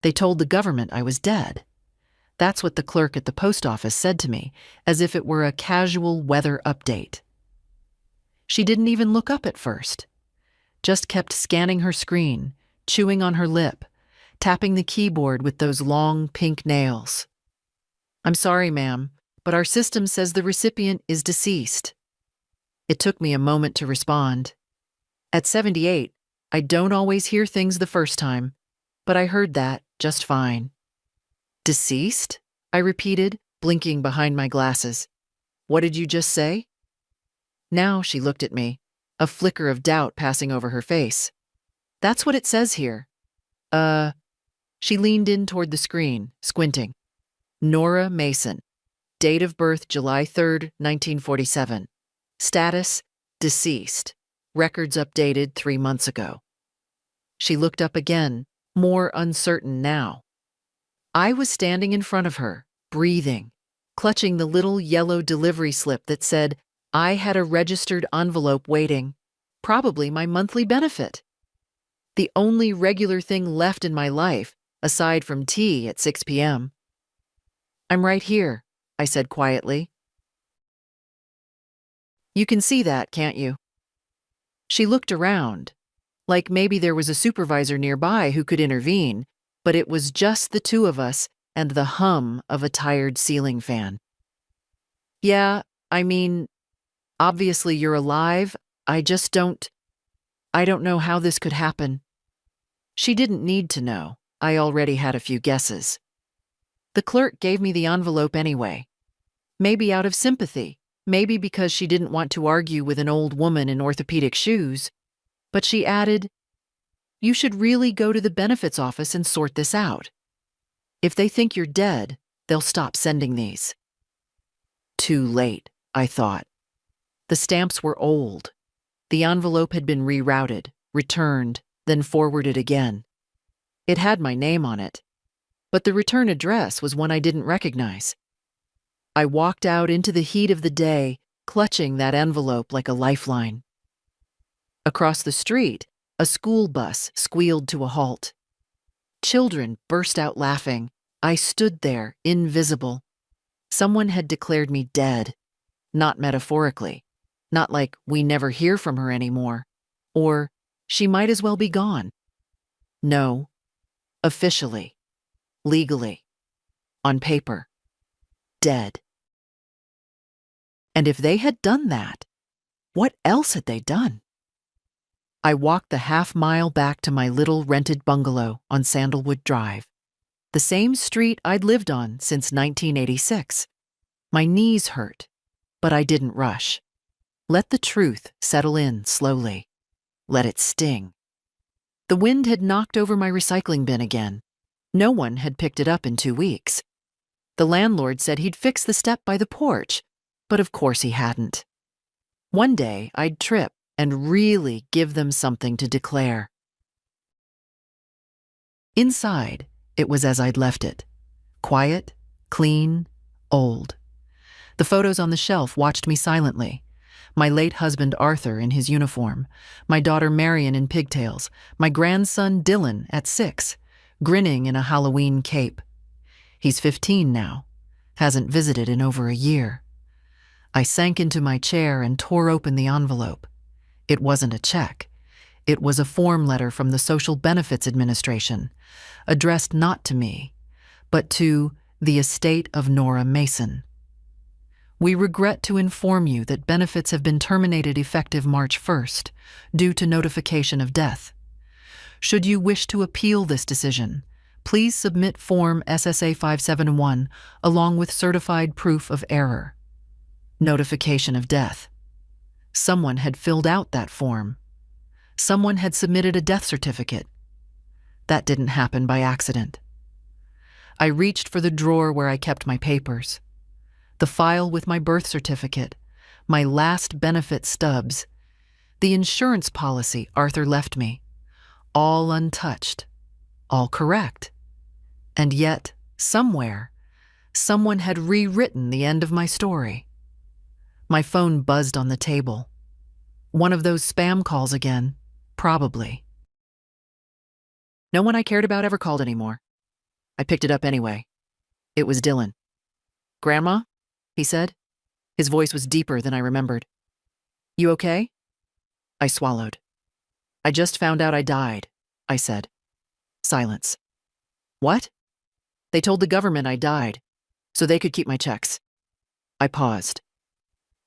They told the government I was dead. That's what the clerk at the post office said to me, as if it were a casual weather update. She didn't even look up at first, just kept scanning her screen, chewing on her lip, tapping the keyboard with those long pink nails. "I'm sorry, ma'am, but our system says the recipient is deceased." It took me a moment to respond. At 78, I don't always hear things the first time, but I heard that just fine. "Deceased?" I repeated, blinking behind my glasses. "What did you just say?" Now she looked at me, a flicker of doubt passing over her face. "That's what it says here." She leaned in toward the screen, squinting. "Nora Mason. Date of birth July 3rd, 1947. Status, deceased. Records updated 3 months ago." She looked up again, more uncertain now. I was standing in front of her, breathing, clutching the little yellow delivery slip that said I had a registered envelope waiting, probably my monthly benefit. The only regular thing left in my life, aside from tea at 6 p.m. "I'm right here," I said quietly. "You can see that, can't you?" She looked around, like maybe there was a supervisor nearby who could intervene, but it was just the two of us and the hum of a tired ceiling fan. "Yeah, I mean, obviously you're alive. I don't know how this could happen." She didn't need to know. I already had a few guesses. The clerk gave me the envelope anyway. Maybe out of sympathy, maybe because she didn't want to argue with an old woman in orthopedic shoes. But she added, "You should really go to the benefits office and sort this out. If they think you're dead, they'll stop sending these." Too late, I thought. The stamps were old. The envelope had been rerouted, returned, then forwarded again. It had my name on it, but the return address was one I didn't recognize. I walked out into the heat of the day, clutching that envelope like a lifeline. Across the street, a school bus squealed to a halt. Children burst out laughing. I stood there, invisible. Someone had declared me dead. Not metaphorically. Not like we never hear from her anymore. Or she might as well be gone. No. Officially. Legally. On paper. Dead. And if they had done that, what else had they done? I walked the half-mile back to my little rented bungalow on Sandalwood Drive, the same street I'd lived on since 1986. My knees hurt, but I didn't rush. Let the truth settle in slowly. Let it sting. The wind had knocked over my recycling bin again. No one had picked it up in 2 weeks. The landlord said he'd fix the step by the porch, but of course he hadn't. One day I'd trip and really give them something to declare. Inside, it was as I'd left it. Quiet, clean, old. The photos on the shelf watched me silently. My late husband Arthur in his uniform, my daughter Marion in pigtails, my grandson Dylan at 6, grinning in a Halloween cape. He's 15 now, hasn't visited in over a year. I sank into my chair and tore open the envelope. It wasn't a check. It was a form letter from the Social Benefits Administration, addressed not to me, but to the estate of Nora Mason. "We regret to inform you that benefits have been terminated effective March 1st, due to notification of death. Should you wish to appeal this decision, please submit Form SSA 571 along with certified proof of error." Notification of death. Someone had filled out that form. Someone had submitted a death certificate. That didn't happen by accident. I reached for the drawer where I kept my papers. The file with my birth certificate, my last benefit stubs, the insurance policy Arthur left me, all untouched, all correct. And yet, somewhere, someone had rewritten the end of my story. My phone buzzed on the table. One of those spam calls again, probably. No one I cared about ever called anymore. I picked it up anyway. It was Dylan. "Grandma?" he said. His voice was deeper than I remembered. "You okay?" I swallowed. "I just found out I died," I said. Silence. "What?" "They told the government I died, so they could keep my checks." I paused.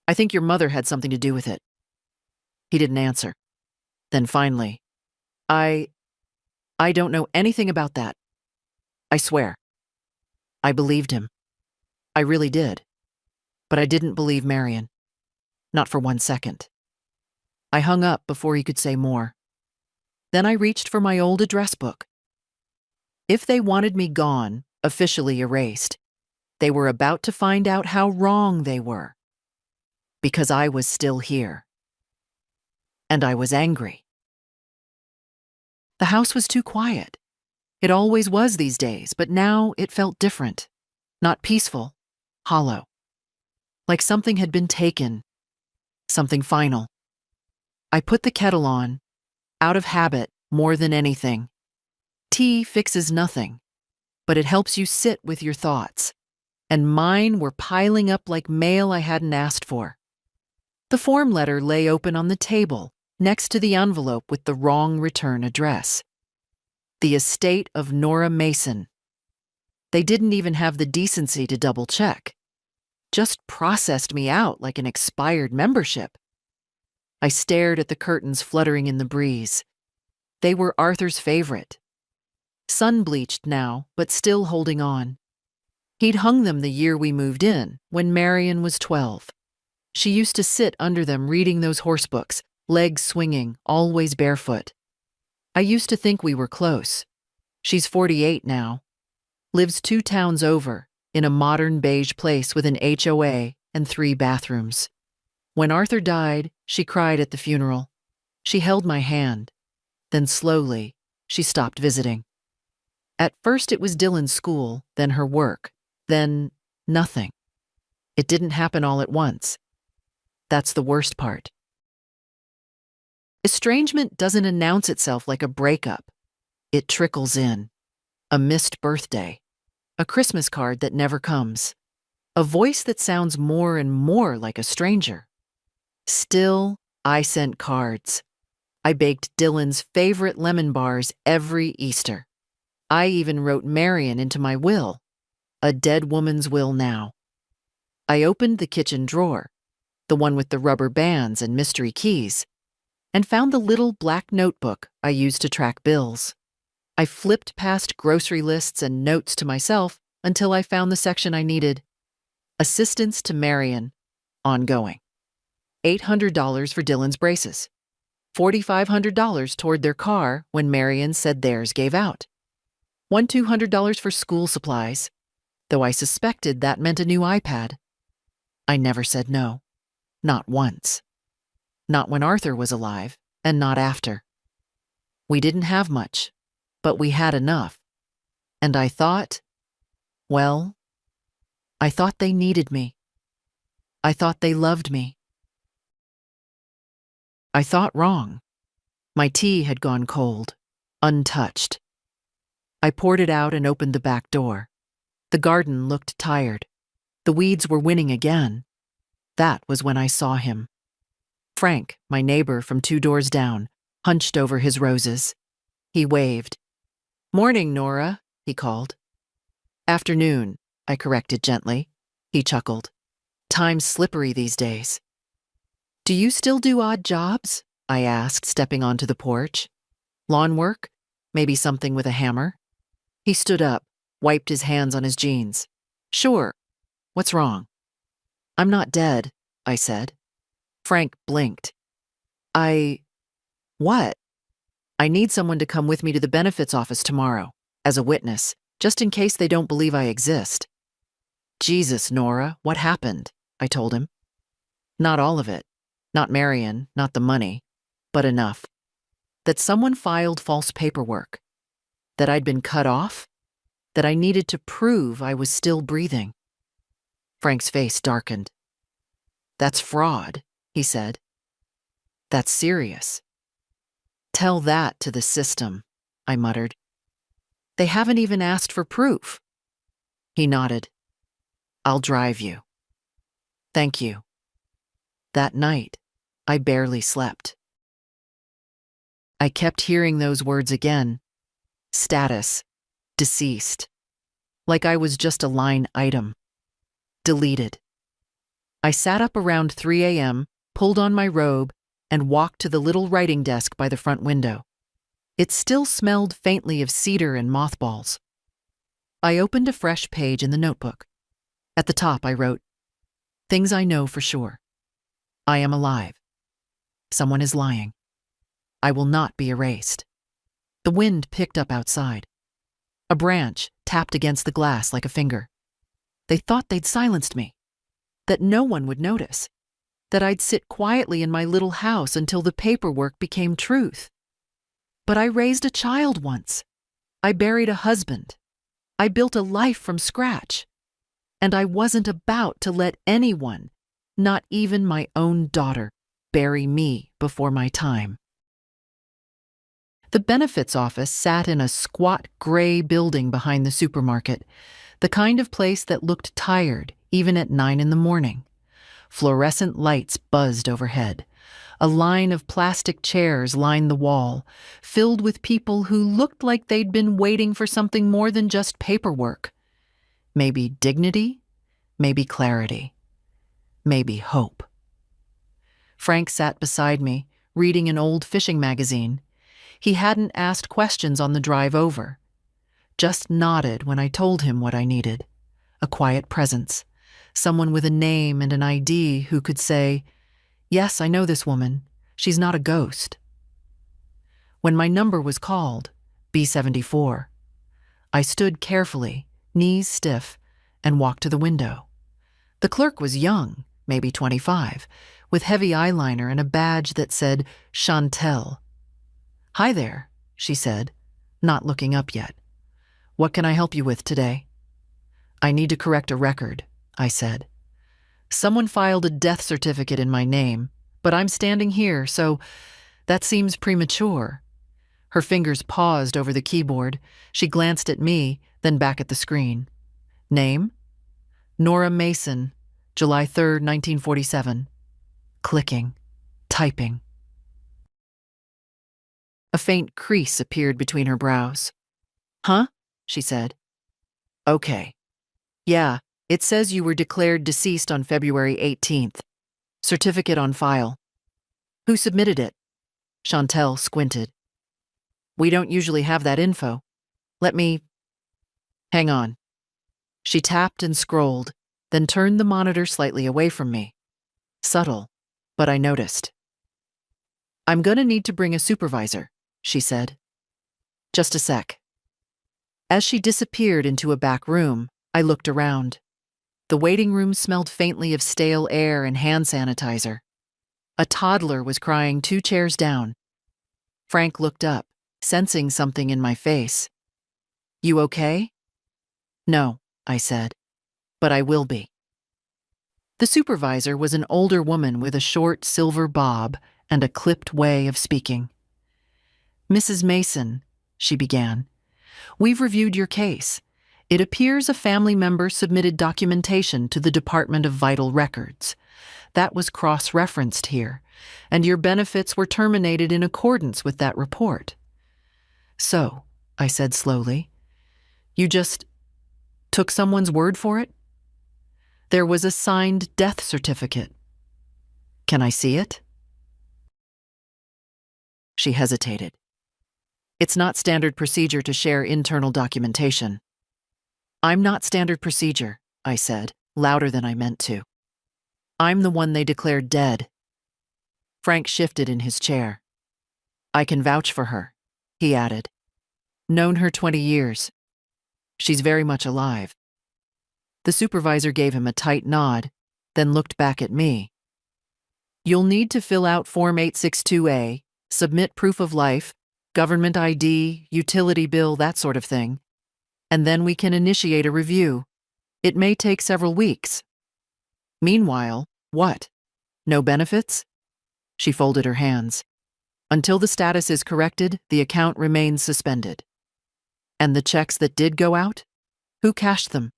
"I think your mother had something to do with it." He didn't answer. Then finally, I don't know anything about that. I swear." I believed him. I really did. But I didn't believe Marion. Not for 1 second. I hung up before he could say more. Then I reached for my old address book. If they wanted me gone, officially erased, they were about to find out how wrong they were. Because I was still here. And I was angry. The house was too quiet. It always was these days, but now it felt different. Not peaceful, hollow. Like something had been taken. Something final. I put the kettle on, out of habit more than anything. Tea fixes nothing, but it helps you sit with your thoughts. And mine were piling up like mail I hadn't asked for. The form letter lay open on the table, next to the envelope with the wrong return address. The estate of Nora Mason. They didn't even have the decency to double check. Just processed me out like an expired membership. I stared at the curtains fluttering in the breeze. They were Arthur's favorite. Sun-bleached now, but still holding on. He'd hung them the year we moved in, when Marion was 12. She used to sit under them reading those horse books, legs swinging, always barefoot. I used to think we were close. She's 48 now. Lives 2 towns over, in a modern beige place with an HOA and 3 bathrooms. When Arthur died, she cried at the funeral. She held my hand. Then slowly, she stopped visiting. At first it was Dylan's school, then her work, then nothing. It didn't happen all at once. That's the worst part. Estrangement doesn't announce itself like a breakup. It trickles in. A missed birthday. A Christmas card that never comes. A voice that sounds more and more like a stranger. Still, I sent cards. I baked Dylan's favorite lemon bars every Easter. I even wrote Marion into my will. A dead woman's will now. I opened the kitchen drawer, the one with the rubber bands and mystery keys, and found the little black notebook I used to track bills. I flipped past grocery lists and notes to myself until I found the section I needed. Assistance to Marion, ongoing. $800 for Dylan's braces. $4,500 toward their car when Marion said theirs gave out. $200 for school supplies, though I suspected that meant a new iPad. I never said no. Not once. Not when Arthur was alive, and not after. We didn't have much, but we had enough. And I thought, well, I thought they needed me. I thought they loved me. I thought wrong. My tea had gone cold, untouched. I poured it out and opened the back door. The garden looked tired. The weeds were winning again. That was when I saw him. Frank, my neighbor from 2 doors down, hunched over his roses. He waved. "Morning, Nora," he called. "Afternoon," I corrected gently. He chuckled. "Time's slippery these days." "Do you still do odd jobs?" I asked, stepping onto the porch. "Lawn work? Maybe something with a hammer?" He stood up, wiped his hands on his jeans. "Sure. What's wrong?" "I'm not dead," I said. Frank blinked. What?" "I need someone to come with me to the benefits office tomorrow, as a witness, just in case they don't believe I exist." "Jesus, Nora, what happened?" I told him. Not all of it. Not Marion, not the money, but enough. That someone filed false paperwork. That I'd been cut off. That I needed to prove I was still breathing. Frank's face darkened. "That's fraud," he said. "That's serious." "Tell that to the system," I muttered. They haven't even asked for proof." He nodded. "I'll drive you." "Thank you." That night, I barely slept. I kept hearing those words again. Status. Deceased. Like I was just a line item. Deleted. I sat up around 3 a.m., pulled on my robe, and walked to the little writing desk by the front window. It still smelled faintly of cedar and mothballs. I opened a fresh page in the notebook. At the top, I wrote, "Things I know for sure. I am alive. Someone is lying. I will not be erased." The wind picked up outside. A branch tapped against the glass like a finger. They thought they'd silenced me, that no one would notice, that I'd sit quietly in my little house until the paperwork became truth. But I raised a child once. I buried a husband. I built a life from scratch. And I wasn't about to let anyone, not even my own daughter, bury me before my time. The benefits office sat in a squat gray building behind the supermarket, the kind of place that looked tired even at 9 in the morning. Fluorescent lights buzzed overhead. A line of plastic chairs lined the wall, filled with people who looked like they'd been waiting for something more than just paperwork. Maybe dignity, maybe clarity, maybe hope. Frank sat beside me, reading an old fishing magazine. He hadn't asked questions on the drive over, just nodded when I told him what I needed. A quiet presence, someone with a name and an ID who could say, "Yes, I know this woman. She's not a ghost." When my number was called, B74, I stood carefully, knees stiff, and walked to the window. The clerk was young, maybe 25, with heavy eyeliner and a badge that said Chantel. "Hi there," she said, not looking up yet. "What can I help you with today?" "I need to correct a record," I said. "Someone filed a death certificate in my name, but I'm standing here, so that seems premature." Her fingers paused over the keyboard. She glanced at me, then back at the screen. "Name? Nora Mason, July 3rd, 1947. Clicking. Typing. A faint crease appeared between her brows. "Huh?" she said. "Okay. Yeah, it says you were declared deceased on February 18th. Certificate on file. Who submitted it?" Chantel squinted. "We don't usually have that info. Let me... Hang on." She tapped and scrolled, then turned the monitor slightly away from me. Subtle, but I noticed. "I'm gonna need to bring a supervisor," she said. "Just a sec." As she disappeared into a back room, I looked around. The waiting room smelled faintly of stale air and hand sanitizer. A toddler was crying 2 chairs down. Frank looked up, sensing something in my face. "You okay?" "No," I said, "but I will be." The supervisor was an older woman with a short silver bob and a clipped way of speaking. "Mrs. Mason," she began, "we've reviewed your case. It appears a family member submitted documentation to the Department of Vital Records. That was cross-referenced here, and your benefits were terminated in accordance with that report." "So," I said slowly, "you just took someone's word for it?" "There was a signed death certificate. Can I see it?" She hesitated. "It's not standard procedure to share internal documentation." "I'm not standard procedure," I said, louder than I meant to. "I'm the one they declared dead." Frank shifted in his chair. "I can vouch for her," he added. "Known her 20 years. She's very much alive." The supervisor gave him a tight nod, then looked back at me. "You'll need to fill out Form 862A, submit proof of life, government ID, utility bill, that sort of thing. And then we can initiate a review. It may take several weeks." "Meanwhile, what? No benefits?" She folded her hands. "Until the status is corrected, the account remains suspended." And the checks that did go out? Who cashed them?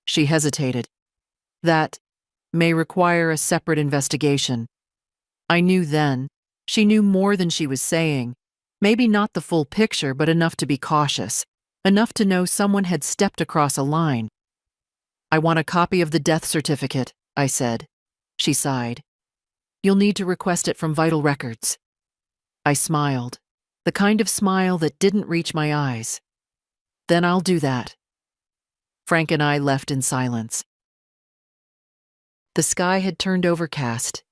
She hesitated. That may require a separate investigation. I knew then. She knew more than she was saying. Maybe not the full picture, but enough to be cautious. Enough to know someone had stepped across a line. I want a copy of the death certificate, I said. She sighed. You'll need to request it from Vital Records. I smiled, the kind of smile that didn't reach my eyes. Then I'll do that. Frank and I left in silence. The sky had turned overcast,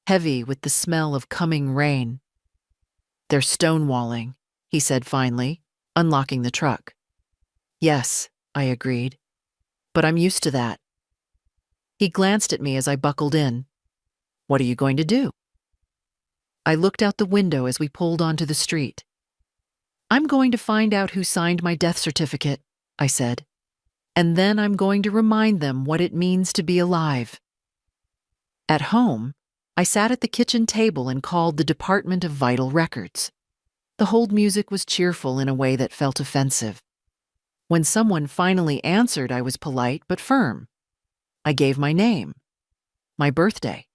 heavy with the smell of coming rain. They're stonewalling, he said finally, unlocking the truck. Yes, I agreed. But I'm used to that. He glanced at me as I buckled in. What are you going to do? I looked out the window as we pulled onto the street. I'm going to find out who signed my death certificate, I said. And then I'm going to remind them what it means to be alive. At home, I sat at the kitchen table and called the Department of Vital Records. The hold music was cheerful in a way that felt offensive. When someone finally answered, I was polite but firm. I gave my name, my birthday,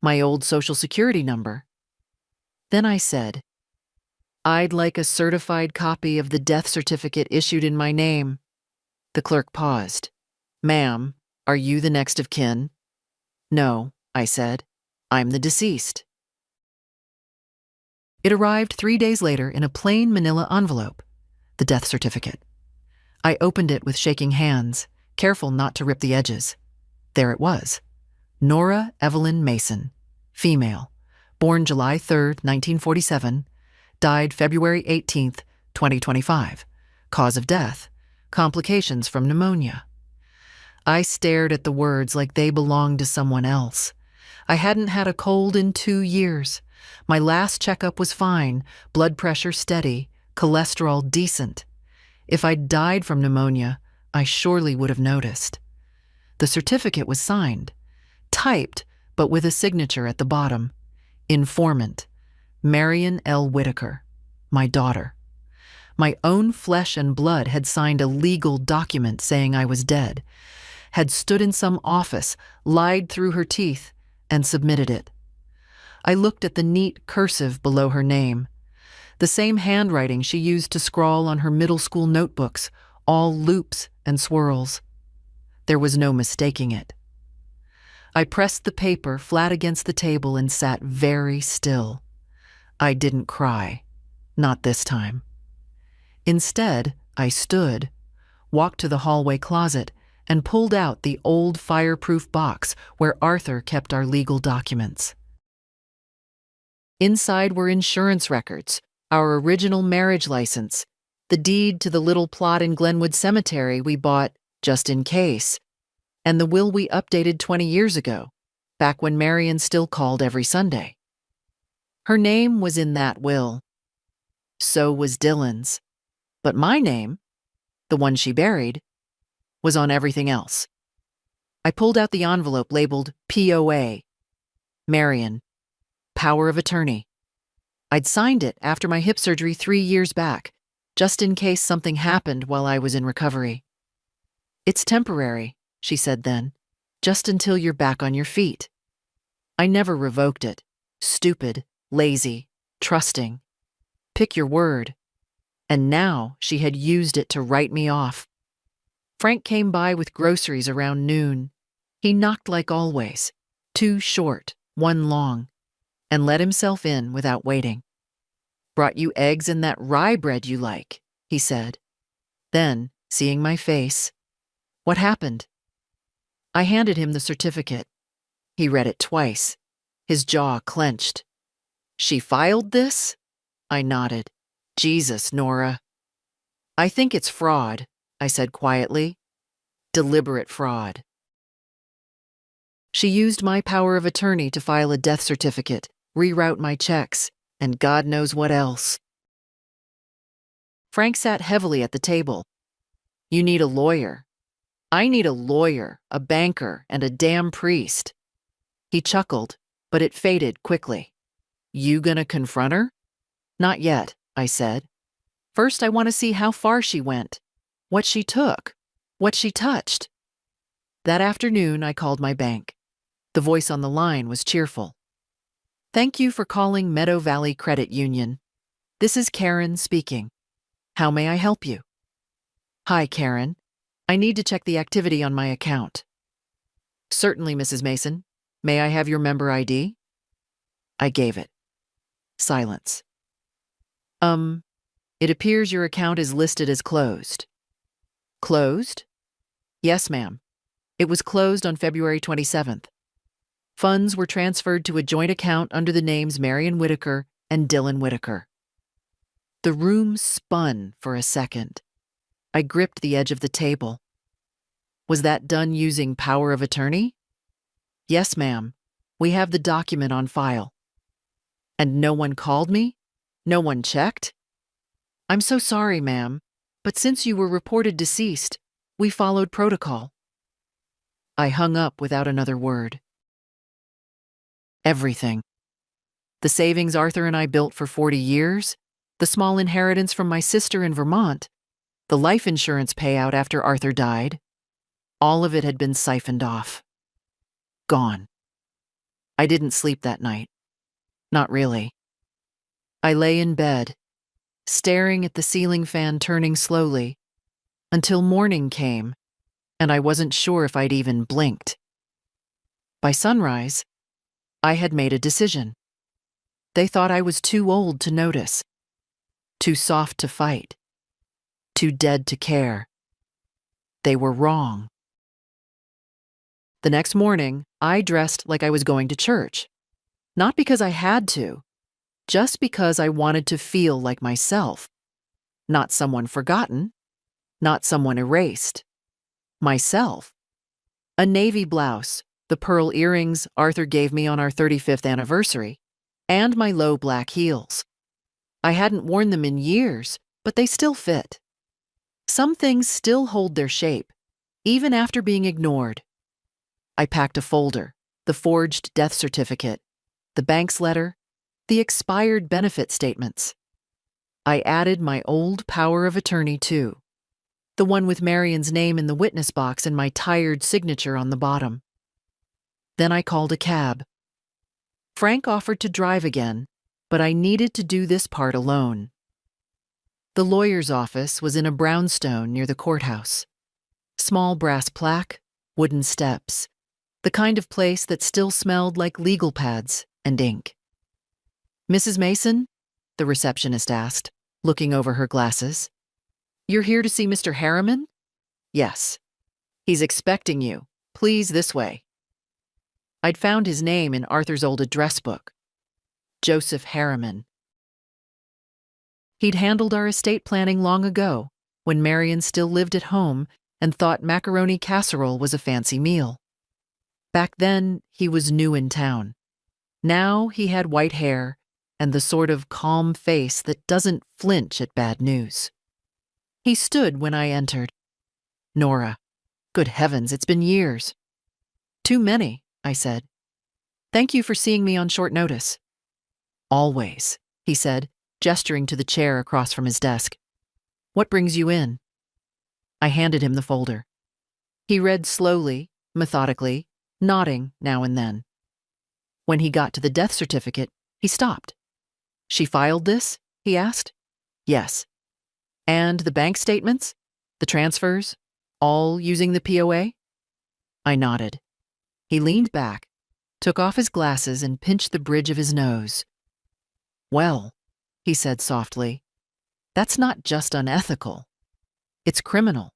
my old Social Security number. Then I said, I'd like a certified copy of the death certificate issued in my name. The clerk paused. Ma'am, are you the next of kin? No, I said. I'm the deceased. It arrived 3 days later in a plain manila envelope, the death certificate. I opened it with shaking hands, careful not to rip the edges. There it was. Nora Evelyn Mason, female, born July 3, 1947, died February 18, 2025. Cause of death, complications from pneumonia. I stared at the words like they belonged to someone else. I hadn't had a cold in 2 years. My last checkup was fine, blood pressure steady, cholesterol decent. If I'd died from pneumonia, I surely would have noticed. The certificate was signed, typed, but with a signature at the bottom. Informant, Marion L. Whitaker, my daughter. My own flesh and blood had signed a legal document saying I was dead, had stood in some office, lied through her teeth, and submitted it. I looked at the neat cursive below her name, the same handwriting she used to scrawl on her middle school notebooks, all loops and swirls. There was no mistaking it. I pressed the paper flat against the table and sat very still. I didn't cry, not this time. Instead, I stood, walked to the hallway closet, and pulled out the old fireproof box where Arthur kept our legal documents. Inside were insurance records, our original marriage license, the deed to the little plot in Glenwood Cemetery we bought just in case, and the will we updated 20 years ago, back when Marion still called every Sunday. Her name was in that will. So was Dylan's. But my name, the one she buried, was on everything else. I pulled out the envelope labeled POA, Marion, Power of Attorney. I'd signed it after my hip surgery 3 years back, just in case something happened while I was in recovery. It's temporary, she said then, just until you're back on your feet. I never revoked it. Stupid, lazy, trusting. Pick your word. And now she had used it to write me off. Frank came by with groceries around noon. He knocked like always, 2 short, 1 long, and let himself in without waiting. Brought you eggs and that rye bread you like, he said. Then, seeing my face, what happened? I handed him the certificate. He read it twice, his jaw clenched. She filed this? I nodded. Jesus, Nora. I think it's fraud, I said quietly. Deliberate fraud. She used my power of attorney to file a death certificate, reroute my checks, and God knows what else. Frank sat heavily at the table. You need a lawyer. I need a lawyer, a banker, and a damn priest. He chuckled, but it faded quickly. You gonna confront her? Not yet, I said. First, I want to see how far she went, what she took, what she touched. That afternoon, I called my bank. The voice on the line was cheerful. Thank you for calling Meadow Valley Credit Union. This is Karen speaking. How may I help you? Hi, Karen. I need to check the activity on my account. Certainly, Mrs. Mason. May I have your member ID? I gave it. Silence. It appears your account is listed as closed. Closed? Yes, ma'am. It was closed on February 27th. Funds were transferred to a joint account under the names Marion Whitaker and Dylan Whitaker. The room spun for a second. I gripped the edge of the table. Was that done using power of attorney? Yes, ma'am. We have the document on file. And no one called me? No one checked? I'm so sorry, ma'am, but since you were reported deceased, we followed protocol. I hung up without another word. Everything. The savings Arthur and I built for 40 years, the small inheritance from my sister in Vermont, the life insurance payout after Arthur died, all of it had been siphoned off. Gone. I didn't sleep that night. Not really. I lay in bed, staring at the ceiling fan turning slowly, until morning came, and I wasn't sure if I'd even blinked. By sunrise, I had made a decision. They thought I was too old to notice, too soft to fight, too dead to care. They were wrong. The next morning, I dressed like I was going to church. Not because I had to, just because I wanted to feel like myself. Not someone forgotten, not someone erased. Myself. A navy blouse, the pearl earrings Arthur gave me on our 35th anniversary, and my low black heels. I hadn't worn them in years, but they still fit. Some things still hold their shape, even after being ignored. I packed a folder, the forged death certificate, the bank's letter, the expired benefit statements. I added my old power of attorney too, the one with Marion's name in the witness box and my tired signature on the bottom. Then I called a cab. Frank offered to drive again, but I needed to do this part alone. The lawyer's office was in a brownstone near the courthouse. Small brass plaque, wooden steps, the kind of place that still smelled like legal pads and ink. Mrs. Mason? The receptionist asked, looking over her glasses. You're here to see Mr. Harriman? Yes. He's expecting you. Please, this way. I'd found his name in Arthur's old address book. Joseph Harriman. He'd handled our estate planning long ago, when Marion still lived at home and thought macaroni casserole was a fancy meal. Back then, he was new in town. Now he had white hair and the sort of calm face that doesn't flinch at bad news. He stood when I entered. Nora. Good heavens, it's been years. Too many, I said. Thank you for seeing me on short notice. Always, he said, gesturing to the chair across from his desk. What brings you in? I handed him the folder. He read slowly, methodically, nodding now and then. When he got to the death certificate, he stopped. She filed this? He asked. Yes. And the bank statements? The transfers? All using the POA? I nodded. He leaned back, took off his glasses and pinched the bridge of his nose. Well, he said softly, that's not just unethical. It's criminal.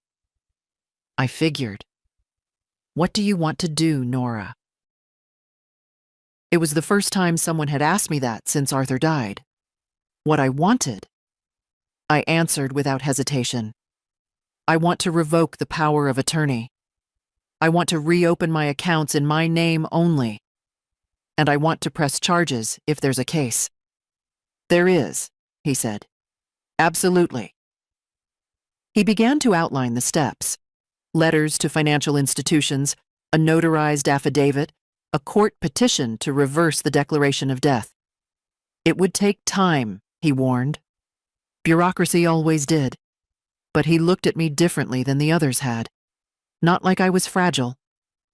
I figured. What do you want to do, Nora? It was the first time someone had asked me that since Arthur died. What I wanted. I answered without hesitation. I want to revoke the power of attorney. I want to reopen my accounts in my name only. And I want to press charges if there's a case. There is, he said. Absolutely. He began to outline the steps. Letters to financial institutions, a notarized affidavit, a court petition to reverse the declaration of death. It would take time, he warned. Bureaucracy always did. But he looked at me differently than the others had. Not like I was fragile,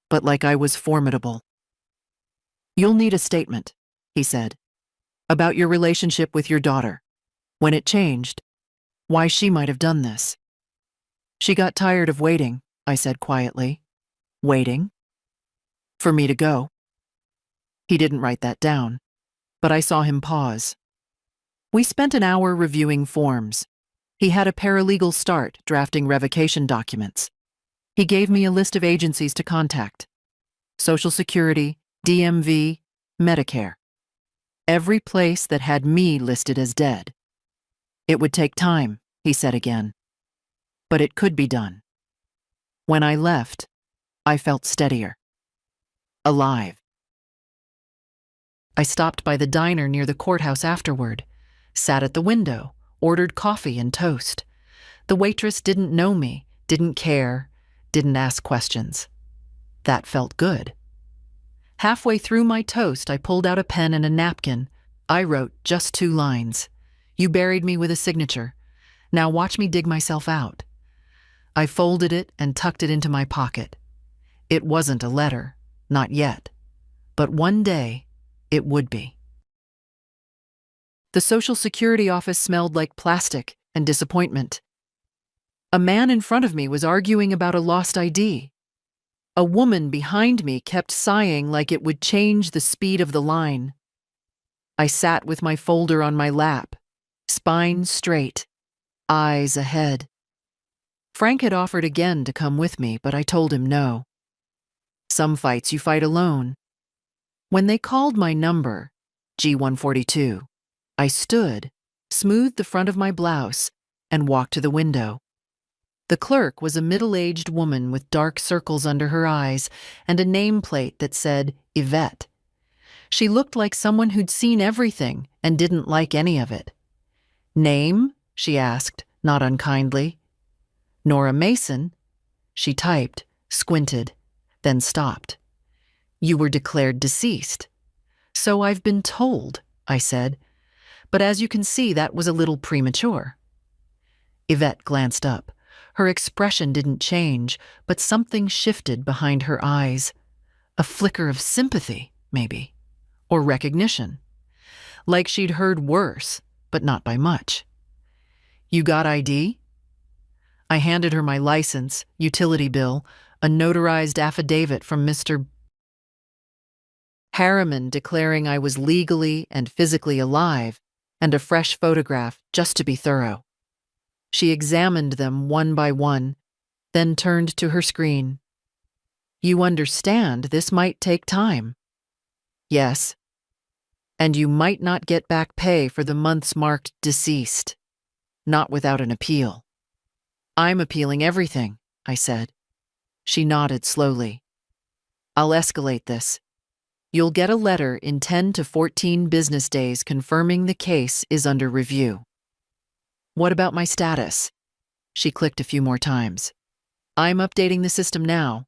but like I was formidable. "You'll need a statement," he said, "about your relationship with your daughter, when it changed, why she might have done this." "She got tired of waiting," I said quietly. "Waiting? For me to go." He didn't write that down, but I saw him pause. We spent an hour reviewing forms. He had a paralegal start drafting revocation documents. He gave me a list of agencies to contact: Social Security, DMV, Medicare. Every place that had me listed as dead. "It would take time," he said again, "but it could be done." When I left, I felt steadier. Alive. I stopped by the diner near the courthouse afterward, sat at the window, ordered coffee and toast. The waitress didn't know me, didn't care, didn't ask questions. That felt good. Halfway through my toast, I pulled out a pen and a napkin. I wrote just 2 lines. "You buried me with a signature. Now watch me dig myself out." I folded it and tucked it into my pocket. It wasn't a letter, not yet. But one day, it would be. The Social Security office smelled like plastic and disappointment. A man in front of me was arguing about a lost ID. A woman behind me kept sighing like it would change the speed of the line. I sat with my folder on my lap, spine straight, eyes ahead. Frank had offered again to come with me, but I told him no. Some fights you fight alone. When they called my number, G142, I stood, smoothed the front of my blouse, and walked to the window. The clerk was a middle-aged woman with dark circles under her eyes and a nameplate that said Yvette. She looked like someone who'd seen everything and didn't like any of it. "Name?" she asked, not unkindly. "Nora Mason." She typed, squinted, then stopped. "You were declared deceased." "So I've been told," I said. "But as you can see, that was a little premature." Yvette glanced up. Her expression didn't change, but something shifted behind her eyes. A flicker of sympathy, maybe, or recognition. Like she'd heard worse, but not by much. "You got ID?" I handed her my license, utility bill, a notarized affidavit from Mr. Harriman declaring I was legally and physically alive, and a fresh photograph just to be thorough. She examined them one by one, then turned to her screen. "You understand this might take time?" "Yes." "And you might not get back pay for the months marked deceased. Not without an appeal." "I'm appealing everything," I said. She nodded slowly. "I'll escalate this. You'll get a letter in 10 to 14 business days confirming the case is under review." "What about my status?" She clicked a few more times. "I'm updating the system now,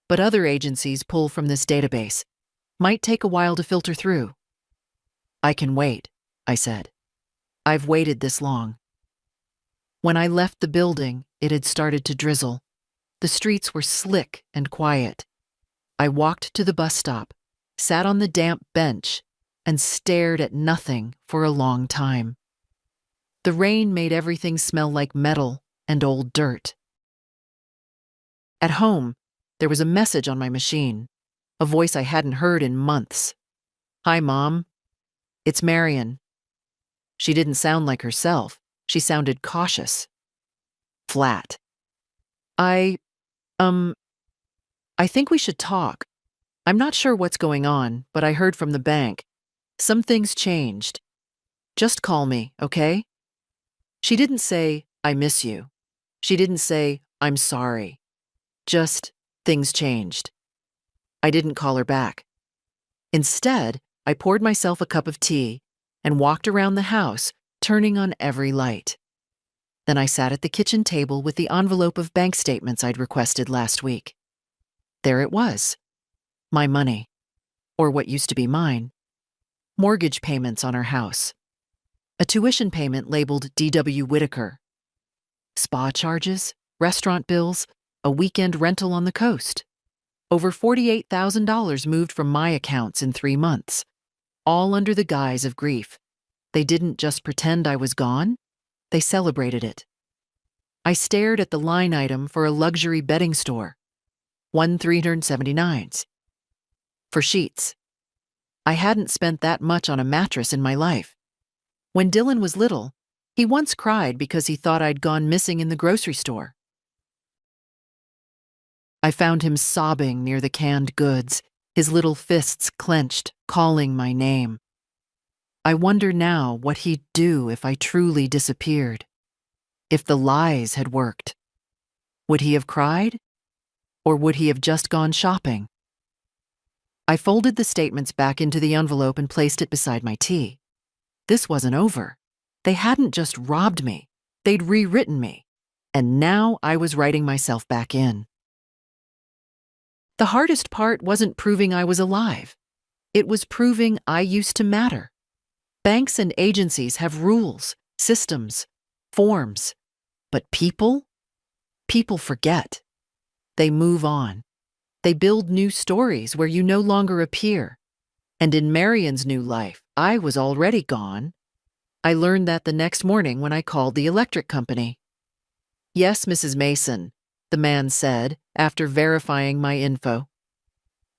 but other agencies pull from this database. Might take a while to filter through." "I can wait," I said. "I've waited this long." When I left the building, it had started to drizzle. The streets were slick and quiet. I walked to the bus stop, sat on the damp bench, and stared at nothing for a long time. The rain made everything smell like metal and old dirt. At home, there was a message on my machine, a voice I hadn't heard in months. "Hi, Mom. It's Marion." She didn't sound like herself. She sounded cautious. Flat. I think we should talk. I'm not sure what's going on, but I heard from the bank. Some things changed. Just call me, okay?" She didn't say, "I miss you." She didn't say, "I'm sorry." Just, things changed. I didn't call her back. Instead, I poured myself a cup of tea and walked around the house, turning on every light. Then I sat at the kitchen table with the envelope of bank statements I'd requested last week. There it was. My money. Or what used to be mine. Mortgage payments on our house. A tuition payment labeled D.W. Whitaker. Spa charges, restaurant bills, a weekend rental on the coast. Over $48,000 moved from my accounts in 3 months, all under the guise of grief. They didn't just pretend I was gone, they celebrated it. I stared at the line item for a luxury bedding store, one $379s. For sheets. I hadn't spent that much on a mattress in my life. When Dylan was little, he once cried because he thought I'd gone missing in the grocery store. I found him sobbing near the canned goods, his little fists clenched, calling my name. I wonder now what he'd do if I truly disappeared. If the lies had worked. Would he have cried? Or would he have just gone shopping? I folded the statements back into the envelope and placed it beside my tea. This wasn't over. They hadn't just robbed me, they'd rewritten me. And now I was writing myself back in. The hardest part wasn't proving I was alive. It was proving I used to matter. Banks and agencies have rules, systems, forms. But people? People forget. They move on. They build new stories where you no longer appear. And in Marion's new life, I was already gone. I learned that the next morning when I called the electric company. "Yes, Mrs. Mason," the man said after verifying my info.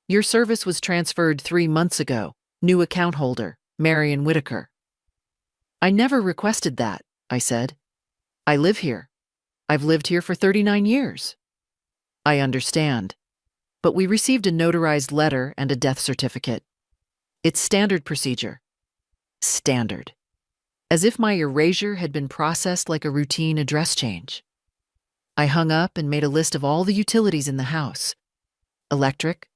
"Your service was transferred 3 months ago. New account holder, Marion Whitaker." "I never requested that," I said. "I live here. I've lived here for 39 years." "I understand. But we received a notarized letter and a death certificate. It's standard procedure." Standard. As if my erasure had been processed like a routine address change. I hung up and made a list of all the utilities in the house. Electric,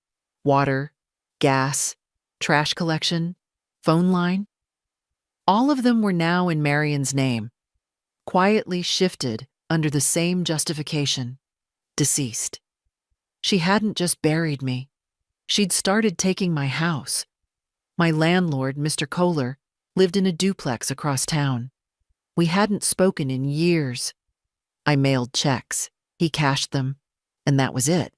water, gas, trash collection, phone line. All of them were now in Marion's name, quietly shifted under the same justification: deceased. She hadn't just buried me. She'd started taking my house. My landlord, Mr. Kohler, lived in a duplex across town. We hadn't spoken in years. I mailed checks, he cashed them, and that was it.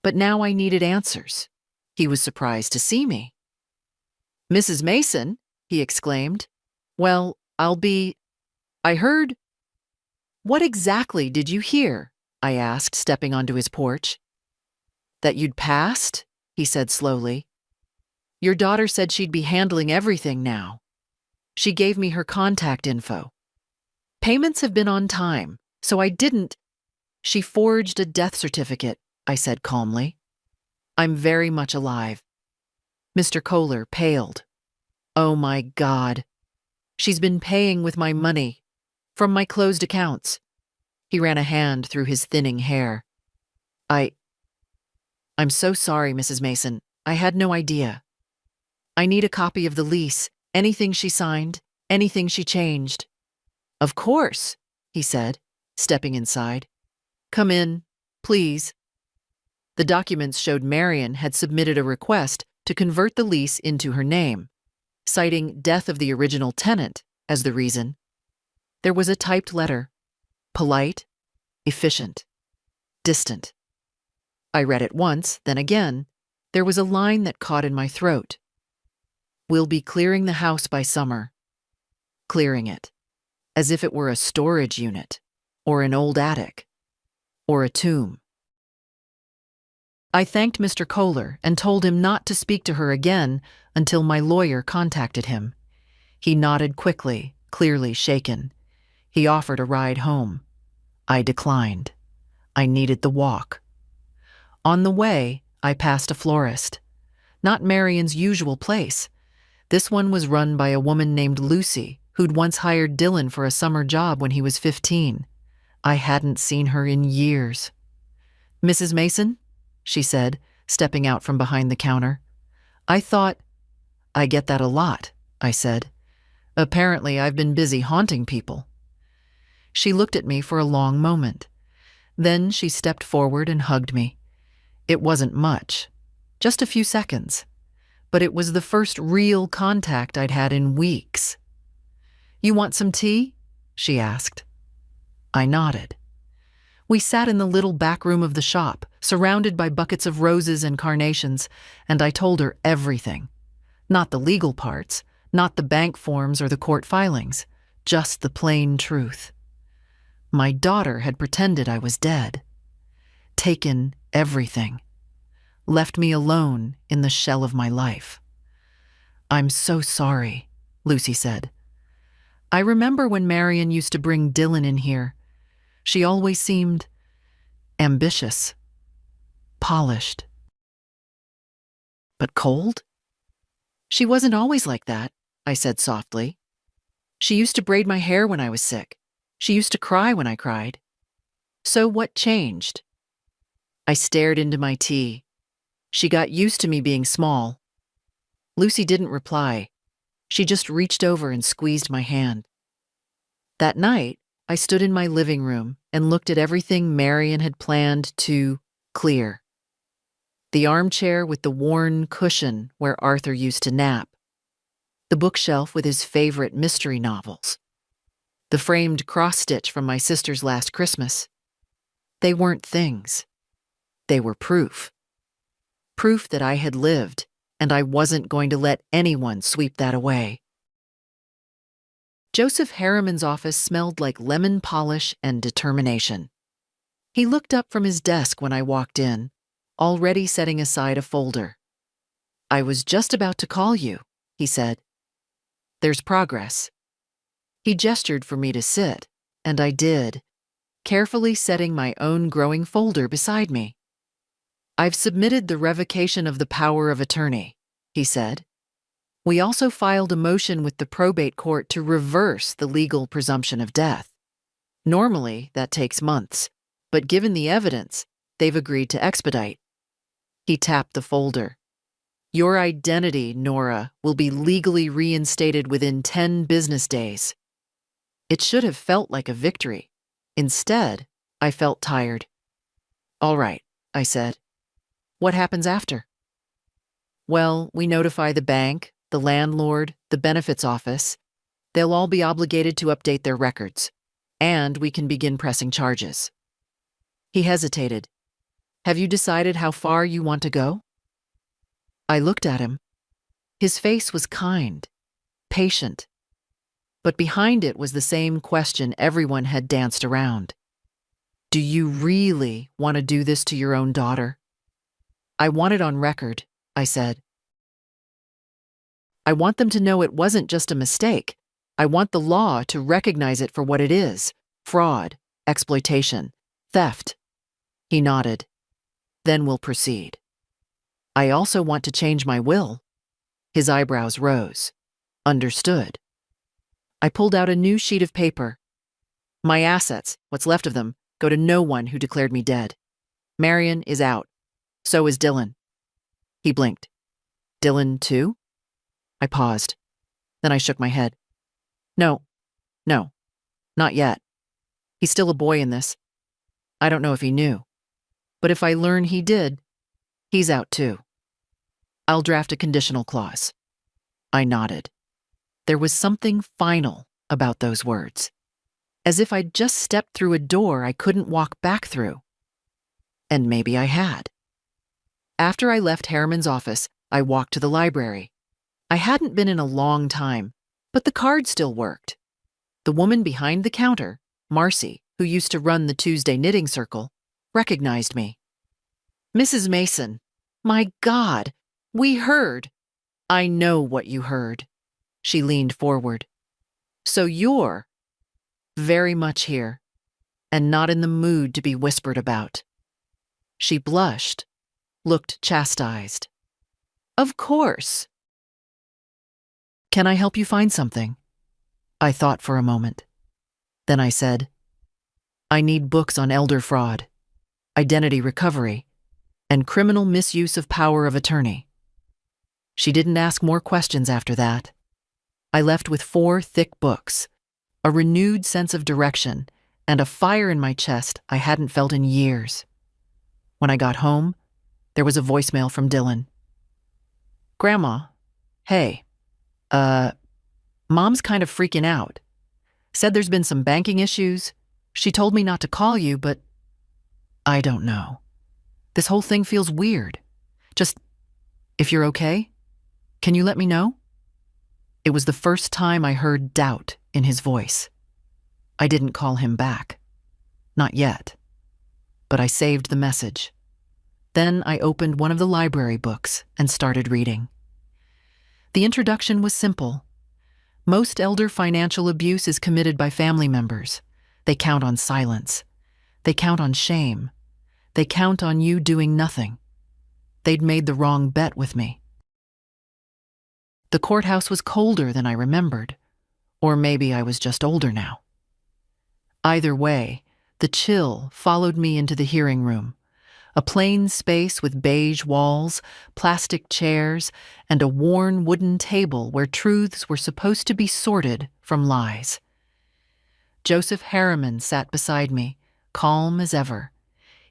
But now I needed answers. He was surprised to see me. "Mrs. Mason," he exclaimed. "Well, I heard—" "What exactly did you hear?" I asked, stepping onto his porch. "That you'd passed," he said slowly. "Your daughter said she'd be handling everything now. She gave me her contact info. Payments have been on time, so I didn't—" "She forged a death certificate," I said calmly. "I'm very much alive." Mr. Kohler paled. "Oh my God. She's been paying with my money, from my closed accounts." He ran a hand through his thinning hair. I'm so sorry, Mrs. Mason. I had no idea. I need a copy of the lease, anything she signed, anything she changed." "Of course," he said, stepping inside. "Come in, please." The documents showed Marion had submitted a request to convert the lease into her name, citing death of the original tenant as the reason. There was a typed letter, polite, efficient, distant. I read it once, then again. There was a line that caught in my throat. "We'll be clearing the house by summer." Clearing it, as if it were a storage unit, or an old attic, or a tomb. I thanked Mr. Kohler and told him not to speak to her again until my lawyer contacted him. He nodded quickly, clearly shaken. He offered a ride home. I declined. I needed the walk. On the way, I passed a florist. Not Marion's usual place. This one was run by a woman named Lucy, who'd once hired Dylan for a summer job when he was 15. I hadn't seen her in years. "Mrs. Mason?" she said, stepping out from behind the counter. "I get that a lot," I said. "Apparently I've been busy haunting people." She looked at me for a long moment. Then she stepped forward and hugged me. It wasn't much, just a few seconds. but it was the first real contact I'd had in weeks. "You want some tea?" she asked. I nodded. We sat in the little back room of the shop, surrounded by buckets of roses and carnations, and I told her everything. Not the legal parts, not the bank forms or the court filings, just the plain truth. My daughter had pretended I was dead, taken everything, left me alone in the shell of my life. "I'm so sorry," Lucy said. "I remember when Marion used to bring Dylan in here. She always seemed ambitious, polished. But cold? She wasn't always like that," I said softly. "She used to braid my hair when I was sick. She used to cry when I cried. So what changed?" I stared into my tea. She got used to me being small. Lucy didn't reply. She just reached over and squeezed my hand. That night, I stood in my living room and looked at everything Marion had planned to clear. The armchair with the worn cushion where Arthur used to nap. The bookshelf with his favorite mystery novels. The framed cross-stitch from my sister's last Christmas. They weren't things. They were proof. Proof that I had lived, and I wasn't going to let anyone sweep that away. Joseph Harriman's office smelled like lemon polish and determination. He looked up from his desk when I walked in, already setting aside a folder. "I was just about to call you," he said. "There's progress." He gestured for me to sit, and I did, carefully setting my own growing folder beside me. "I've submitted the revocation of the power of attorney," he said. "We also filed a motion with the probate court to reverse the legal presumption of death. Normally, that takes months, but given the evidence, they've agreed to expedite." He tapped the folder. "Your identity, Nora, will be legally reinstated within 10 business days." It should have felt like a victory. Instead, I felt tired. "All right," I said. "What happens after?" "Well, we notify the bank, the landlord, the benefits office. They'll all be obligated to update their records, and we can begin pressing charges." He hesitated. "Have you decided how far you want to go?" I looked at him. His face was kind, patient, but behind it was the same question everyone had danced around. "Do you really want to do this to your own daughter?" "I want it on record," I said. "I want them to know it wasn't just a mistake. I want the law to recognize it for what it is: fraud, exploitation, theft." He nodded. "Then we'll proceed." "I also want to change my will." His eyebrows rose. "Understood." I pulled out a new sheet of paper. "My assets, what's left of them, go to no one who declared me dead. Marion is out. So is Dylan." He blinked. "Dylan too?" I paused. Then I shook my head. No, not yet. He's still a boy in this. I don't know if he knew. But if I learn he did, he's out too. I'll draft a conditional clause." I nodded. There was something final about those words. As if I'd just stepped through a door I couldn't walk back through. And maybe I had. After I left Harriman's office, I walked to the library. I hadn't been in a long time, but the card still worked. The woman behind the counter, Marcy, who used to run the Tuesday knitting circle, recognized me. "Mrs. Mason, my God, we heard." "I know what you heard." She leaned forward. "So you're very much here, and not in the mood to be whispered about." She blushed, looked chastised. "Of course." "Can I help you find something?" I thought for a moment. Then I said, "I need books on elder fraud, identity recovery, and criminal misuse of power of attorney." She didn't ask more questions after that. I left with 4 thick books, a renewed sense of direction, and a fire in my chest I hadn't felt in years. When I got home, there was a voicemail from Dylan. Grandma, hey, uh, Mom's kind of freaking out. Said there's been some banking issues. She told me not to call you, but I don't know. This whole thing feels weird. Just, if you're okay, can you let me know? It was the first time I heard doubt in his voice. I didn't call him back. Not yet. But I saved the message. Then I opened one of the library books and started reading. The introduction was simple. Most elder financial abuse is committed by family members. They count on silence. They count on shame. They count on you doing nothing. They'd made the wrong bet with me. The courthouse was colder than I remembered. Or maybe I was just older now. Either way, the chill followed me into the hearing room. A plain space with beige walls, plastic chairs, and a worn wooden table where truths were supposed to be sorted from lies. Joseph Harriman sat beside me, calm as ever.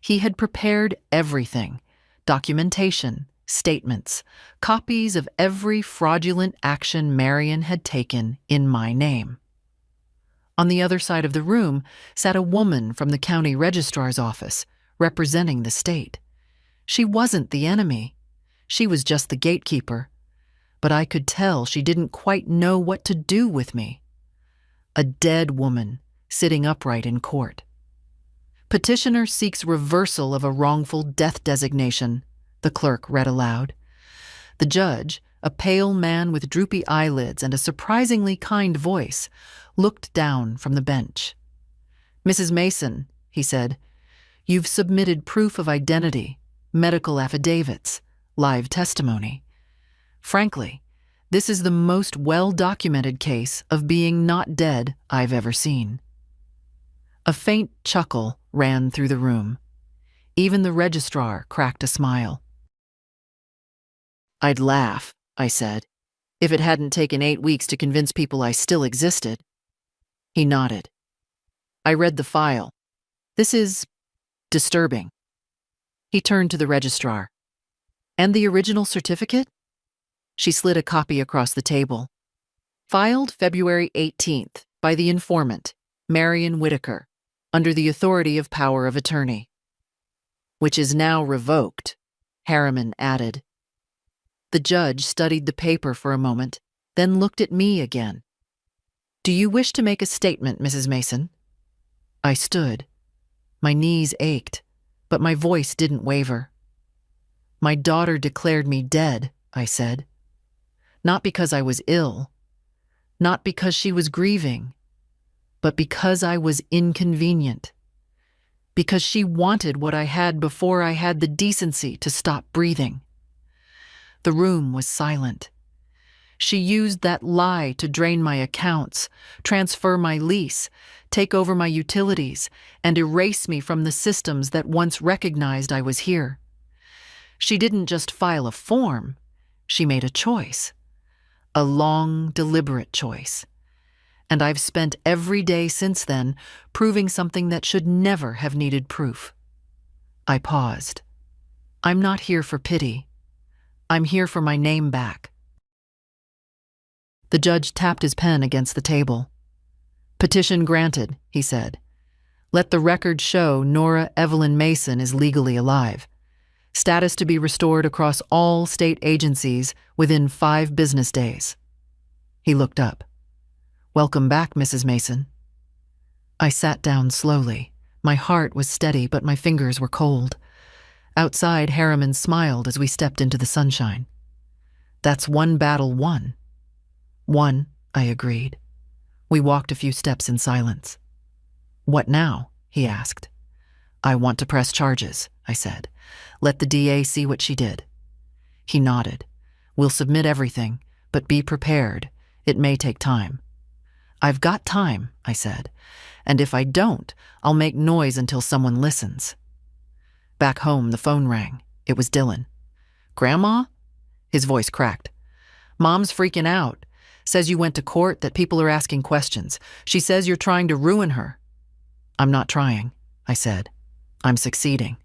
He had prepared everything: documentation, statements, copies of every fraudulent action Marion had taken in my name. On the other side of the room sat a woman from the county registrar's office, representing the state. She wasn't the enemy. She was just the gatekeeper. But I could tell she didn't quite know what to do with me. A dead woman sitting upright in court. Petitioner seeks reversal of a wrongful death designation, the clerk read aloud. The judge, a pale man with droopy eyelids and a surprisingly kind voice, looked down from the bench. "Mrs. Mason," he said, "you've submitted proof of identity, medical affidavits, live testimony. Frankly, this is the most well-documented case of being not dead I've ever seen." A faint chuckle ran through the room. Even the registrar cracked a smile. "I'd laugh," I said, "if it hadn't taken 8 weeks to convince people I still existed." He nodded. I read the file. "This is disturbing." He turned to the registrar. "And the original certificate?" She slid a copy across the table. "Filed February 18th by the informant, Marion Whitaker, under the authority of power of attorney." "Which is now revoked," Harriman added. The judge studied the paper for a moment, then looked at me again. "Do you wish to make a statement, Mrs. Mason?" I stood. My knees ached, but my voice didn't waver. "My daughter declared me dead," I said. "Not because I was ill, not because she was grieving, but because I was inconvenient. Because she wanted what I had before I had the decency to stop breathing." The room was silent. She used that lie to drain my accounts, transfer my lease, take over my utilities, and erase me from the systems that once recognized I was here. She didn't just file a form, she made a choice. A long, deliberate choice. And I've spent every day since then proving something that should never have needed proof. I paused. I'm not here for pity. I'm here for my name back. The judge tapped his pen against the table. "Petition granted," he said. "Let the record show Nora Evelyn Mason is legally alive. Status to be restored across all state agencies within 5 business days." He looked up. "Welcome back, Mrs. Mason." I sat down slowly. My heart was steady, but my fingers were cold. Outside, Harriman smiled as we stepped into the sunshine. "That's one battle won." "One," I agreed. We walked a few steps in silence. "What now?" he asked. "I want to press charges," I said. "Let the DA see what she did." He nodded. "We'll submit everything, but be prepared. It may take time." "I've got time," I said. "And if I don't, I'll make noise until someone listens." Back home, the phone rang. It was Dylan. "Grandma?" His voice cracked. "Mom's freaking out. Says you went to court, that people are asking questions. She says you're trying to ruin her." "I'm not trying," I said. "I'm succeeding."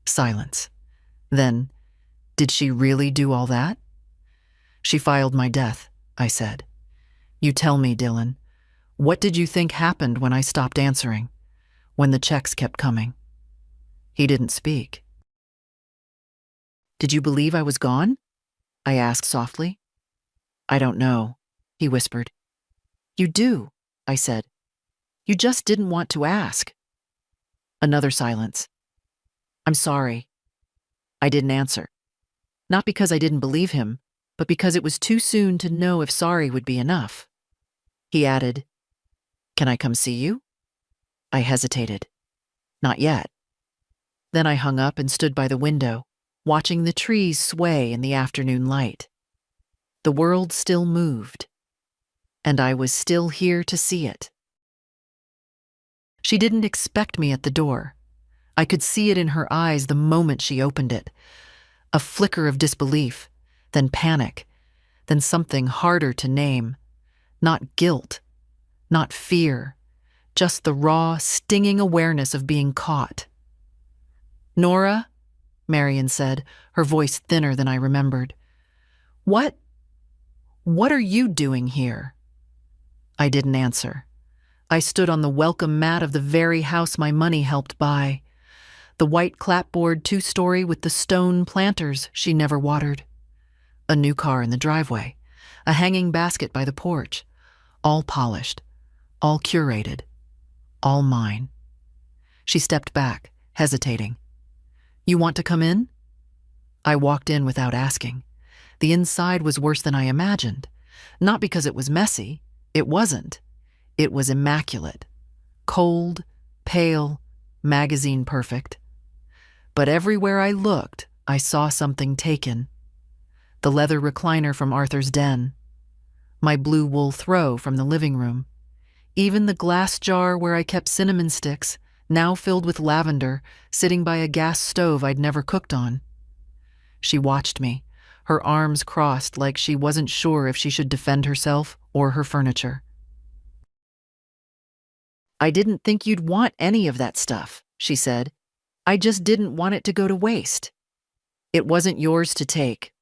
Silence. Then, "Did she really do all that?" She filed my death, I said. You tell me, Dylan, what did you think happened when I stopped answering, when the checks kept coming? He didn't speak. Did you believe I was gone? I asked softly. I don't know, he whispered. You do, I said. You just didn't want to ask. Another silence. I'm sorry. I didn't answer. Not because I didn't believe him, but because it was too soon to know if sorry would be enough. He added, Can I come see you? I hesitated. Not yet. Then I hung up and stood by the window, watching the trees sway in the afternoon light. The world still moved, and I was still here to see it. She didn't expect me at the door. I could see it in her eyes the moment she opened it. A flicker of disbelief, then panic, then something harder to name. Not guilt, not fear, just the raw, stinging awareness of being caught. Nora, Marion said, her voice thinner than I remembered. What are you doing here? I didn't answer. I stood on the welcome mat of the very house my money helped buy. The white clapboard 2-story with the stone planters she never watered. A new car in the driveway. A hanging basket by the porch. All polished. All curated. All mine. She stepped back, hesitating. You want to come in? I walked in without asking. The inside was worse than I imagined. Not because it was messy. It wasn't. It was immaculate. Cold, pale, magazine perfect. But everywhere I looked, I saw something taken. The leather recliner from Arthur's den. My blue wool throw from the living room. Even the glass jar where I kept cinnamon sticks, now filled with lavender, sitting by a gas stove I'd never cooked on. She watched me, her arms crossed like she wasn't sure if she should defend herself or her furniture. I didn't think you'd want any of that stuff, she said. I just didn't want it to go to waste. It wasn't yours to take.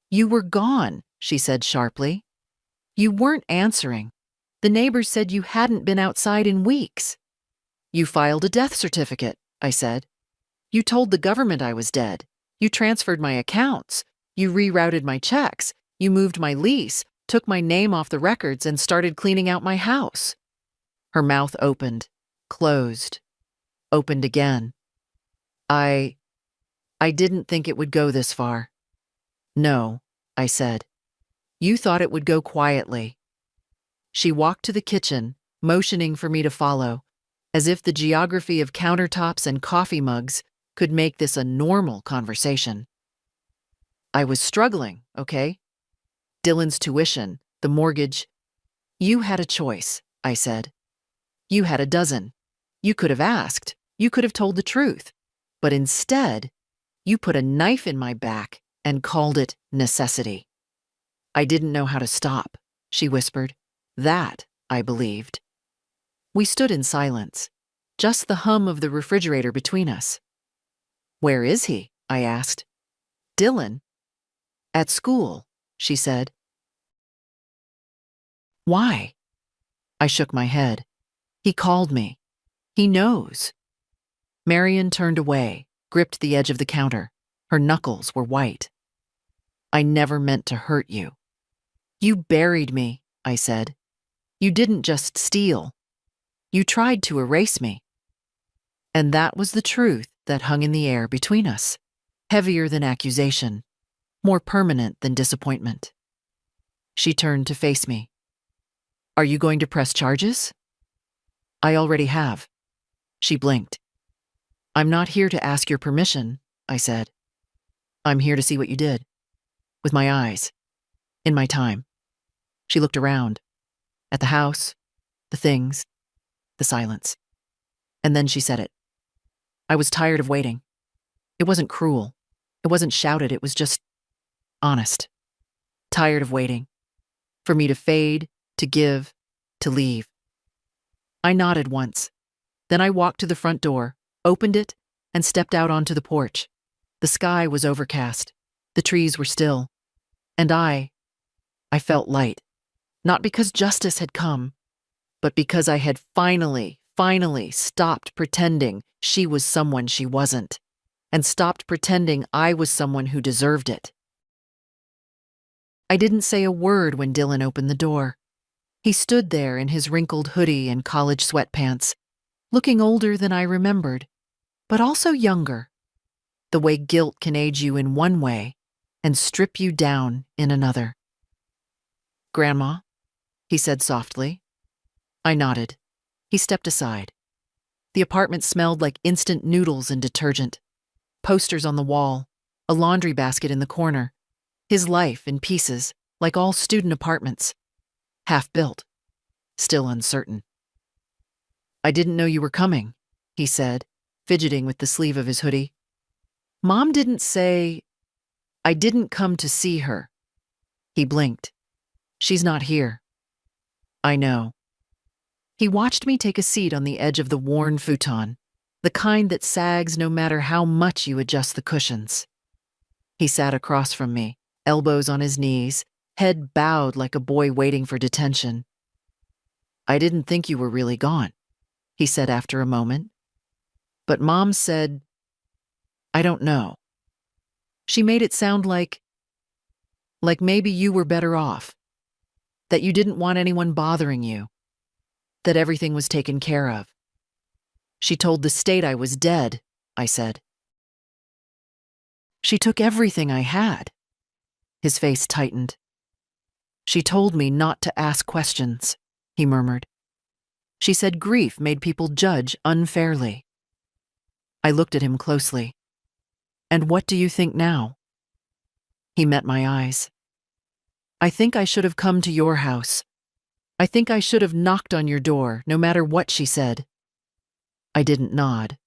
You were gone, she said sharply. You weren't answering. The neighbors said you hadn't been outside in weeks. You filed a death certificate, I said. You told the government I was dead. You transferred my accounts. You rerouted my checks. You moved my lease, took my name off the records, and started cleaning out my house. Her mouth opened, closed, opened again. I didn't think it would go this far. No, I said. You thought it would go quietly. She walked to the kitchen, motioning for me to follow, as if the geography of countertops and coffee mugs could make this a normal conversation. I was struggling, okay? Dylan's tuition, the mortgage. You had a choice, I said. You had a dozen. You could have asked. You could have told the truth. But instead, you put a knife in my back and called it necessity. I didn't know how to stop, she whispered. That, I believed. We stood in silence, just the hum of the refrigerator between us. Where is he? I asked. Dylan. At school, she said. Why? I shook my head. He called me. He knows. Marion turned away, gripped the edge of the counter. Her knuckles were white. I never meant to hurt you. You buried me, I said. You didn't just steal. You tried to erase me. And that was the truth that hung in the air between us, heavier than accusation, more permanent than disappointment. She turned to face me. Are you going to press charges? I already have. She blinked. I'm not here to ask your permission, I said. I'm here to see what you did. With my eyes. In my time. She looked around. At the house, the things, the silence. And then she said it. I was tired of waiting. It wasn't cruel. It wasn't shouted. It was just honest. Tired of waiting. For me to fade, to give, to leave. I nodded once. Then I walked to the front door, opened it, and stepped out onto the porch. The sky was overcast. The trees were still. And I I felt light, not because justice had come, but because I had finally stopped pretending she was someone she wasn't, and stopped pretending I was someone who deserved it. I didn't say a word when Dylan opened the door. He stood there in his wrinkled hoodie and college sweatpants, looking older than I remembered, but also younger, the way guilt can age you in one way and strip you down in another. "Grandma?" he said softly. I nodded. He stepped aside. The apartment smelled like instant noodles and detergent. Posters on the wall, a laundry basket in the corner. His life in pieces, like all student apartments. Half-built. Still uncertain. "I didn't know you were coming," he said, fidgeting with the sleeve of his hoodie. "Mom didn't say I didn't come to see her." He blinked. "She's not here." "I know." He watched me take a seat on the edge of the worn futon, the kind that sags no matter how much you adjust the cushions. He sat across from me, elbows on his knees, head bowed like a boy waiting for detention. "I didn't think you were really gone," he said after a moment. "But Mom said, I don't know. She made it sound like maybe you were better off, that you didn't want anyone bothering you, that everything was taken care of. She told the state I was dead," I said. "She took everything I had." His face tightened. "She told me not to ask questions," he murmured. "She said grief made people judge unfairly." I looked at him closely. "And what do you think now?" He met my eyes. "I think I should have come to your house. I think I should have knocked on your door, no matter what she said." I didn't nod.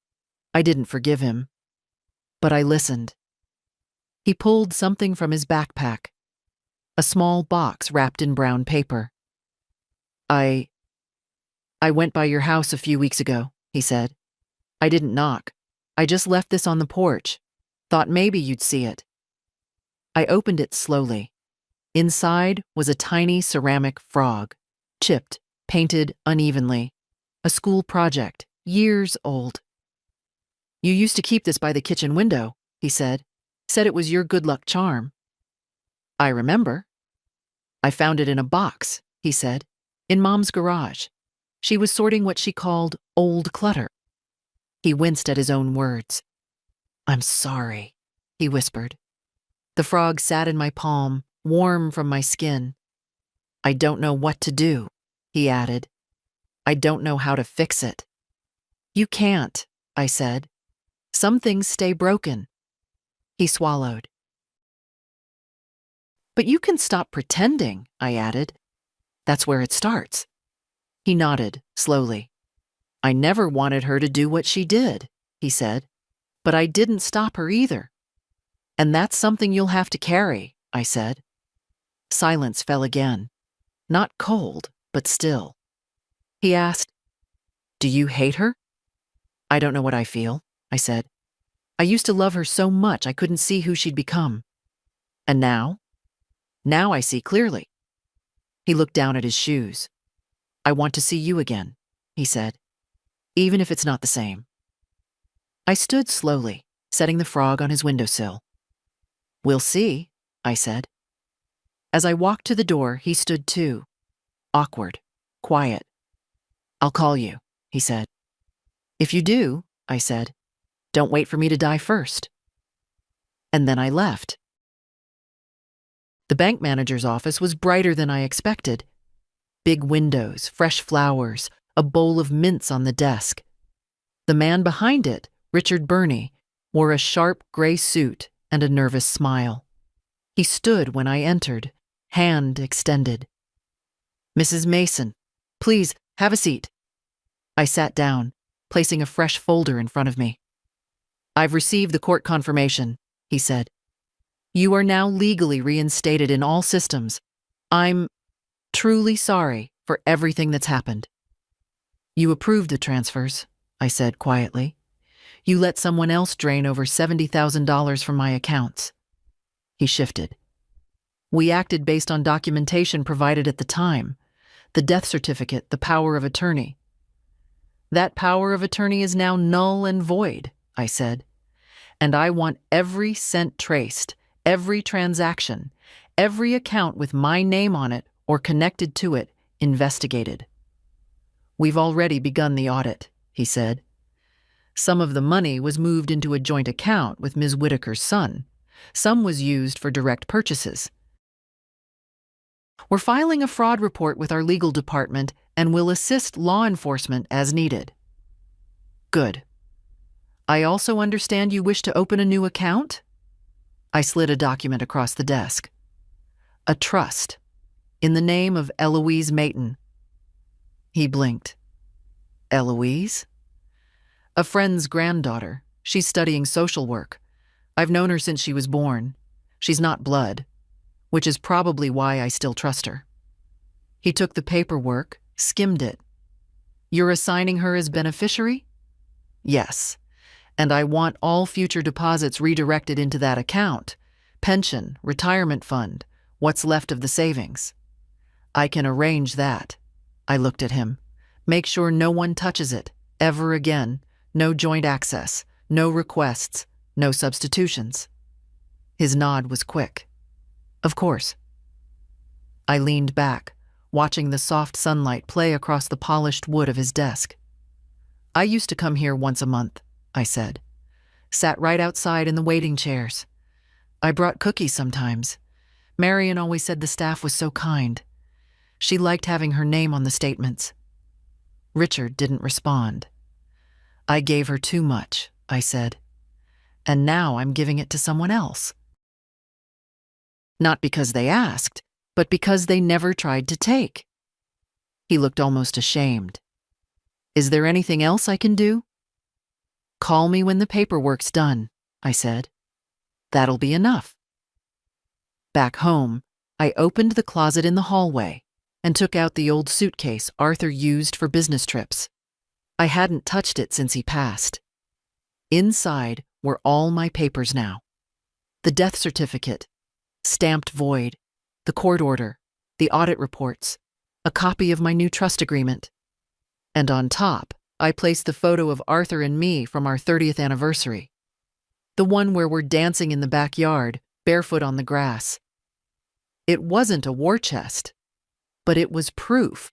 I didn't forgive him. But I listened. He pulled something from his backpack, a small box wrapped in brown paper. I went by your house a few weeks ago," he said. "I didn't knock. I just left this on the porch. Thought maybe you'd see it." I opened it slowly. Inside was a tiny ceramic frog, chipped, painted unevenly. A school project, years old. "You used to keep this by the kitchen window," he said. "Said it was your good luck charm." "I remember." "I found it in a box," he said, "in Mom's garage. She was sorting what she called old clutter." He winced at his own words. "I'm sorry," he whispered. The frog sat in my palm, warm from my skin. "I don't know what to do," he added. "I don't know how to fix it." "You can't," I said. "Some things stay broken." He swallowed. "But you can stop pretending," I added. "That's where it starts." He nodded, slowly. "I never wanted her to do what she did," he said. "But I didn't stop her either." "And that's something you'll have to carry," I said. Silence fell again. Not cold, but still. He asked, "Do you hate her?" "I don't know what I feel," I said. "I used to love her so much I couldn't see who she'd become. And now? Now I see clearly." He looked down at his shoes. "I want to see you again," he said, "even if it's not the same." I stood slowly, setting the frog on his windowsill. "We'll see," I said. As I walked to the door, he stood too. Awkward, quiet. "I'll call you," he said. "If you do," I said, "don't wait for me to die first." And then I left. The bank manager's office was brighter than I expected. Big windows, fresh flowers, a bowl of mints on the desk. The man behind it, Richard Burney, wore a sharp gray suit and a nervous smile. He stood when I entered, hand extended. "Mrs. Mason, please, have a seat." I sat down, placing a fresh folder in front of me. "I've received the court confirmation," he said. "You are now legally reinstated in all systems. I'm truly sorry for everything that's happened." "You approved the transfers," I said quietly. "You let someone else drain over $70,000 from my accounts." He shifted. We acted based on documentation provided at the time. The death certificate, the power of attorney. That power of attorney is now null and void, I said. And I want every cent traced, every transaction, every account with my name on it or connected to it investigated. We've already begun the audit, he said. Some of the money was moved into a joint account with Ms. Whitaker's son. Some was used for direct purchases. We're filing a fraud report with our legal department and will assist law enforcement as needed. Good. I also understand you wish to open a new account? I slid a document across the desk. A trust, in the name of Eloise Mayton. He blinked. Eloise? A friend's granddaughter. She's studying social work. I've known her since she was born. She's not blood, which is probably why I still trust her. He took the paperwork, skimmed it. You're assigning her as beneficiary? Yes. And I want all future deposits redirected into that account. Pension, retirement fund, what's left of the savings. I can arrange that. I looked at him. Make sure no one touches it, ever again. No joint access, no requests, no substitutions. His nod was quick. Of course. I leaned back, watching the soft sunlight play across the polished wood of his desk. I used to come here once a month, I said. Sat right outside in the waiting chairs. I brought cookies sometimes. Marion always said the staff was so kind. She liked having her name on the statements. Richard didn't respond. I gave her too much, I said. And now I'm giving it to someone else. Not because they asked, but because they never tried to take. He looked almost ashamed. Is there anything else I can do? Call me when the paperwork's done, I said. That'll be enough. Back home, I opened the closet in the hallway and took out the old suitcase Arthur used for business trips. I hadn't touched it since he passed. Inside were all my papers now. The death certificate, stamped void, the court order, the audit reports, a copy of my new trust agreement. And on top, I placed the photo of Arthur and me from our 30th anniversary. The one where we're dancing in the backyard, barefoot on the grass. It wasn't a war chest, but it was proof.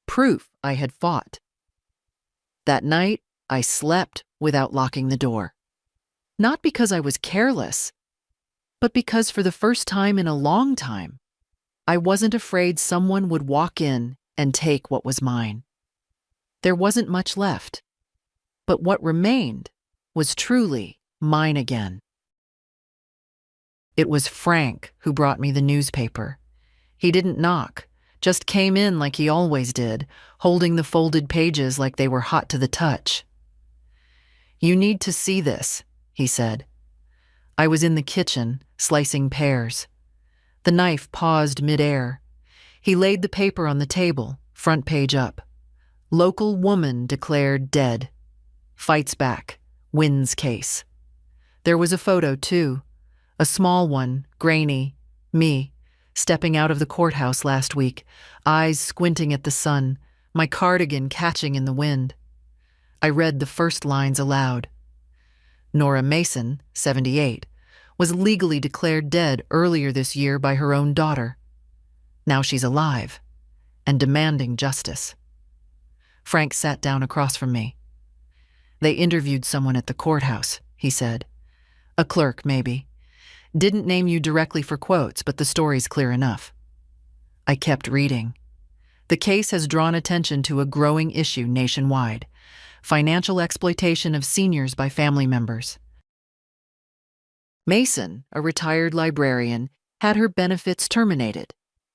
Proof I had fought. That night, I slept without locking the door. Not because I was careless, but because for the first time in a long time, I wasn't afraid someone would walk in and take what was mine. There wasn't much left, but what remained was truly mine again. It was Frank who brought me the newspaper. He didn't knock, just came in like he always did, holding the folded pages like they were hot to the touch. You need to see this, he said. I was in the kitchen, slicing pears. The knife paused midair. He laid the paper on the table, front page up. Local woman declared dead. Fights back. Wins case. There was a photo, too. A small one, grainy. Me, stepping out of the courthouse last week, eyes squinting at the sun, my cardigan catching in the wind. I read the first lines aloud. Nora Mason, 78, was legally declared dead earlier this year by her own daughter. Now she's alive and demanding justice. Frank sat down across from me. They interviewed someone at the courthouse, he said. A clerk, maybe. Didn't name you directly for quotes, but the story's clear enough. I kept reading. The case has drawn attention to a growing issue nationwide: financial exploitation of seniors by family members. Mason, a retired librarian, had her benefits terminated,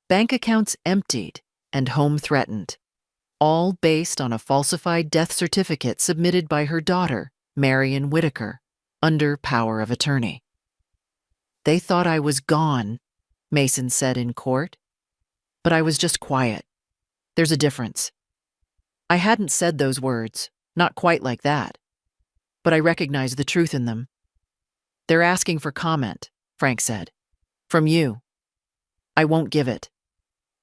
bank accounts emptied, and home threatened, all based on a falsified death certificate submitted by her daughter, Marion Whitaker, under power of attorney. They thought I was gone, Mason said in court. But I was just quiet. There's a difference. I hadn't said those words, not quite like that. But I recognized the truth in them. They're asking for comment, Frank said. From you. I won't give it.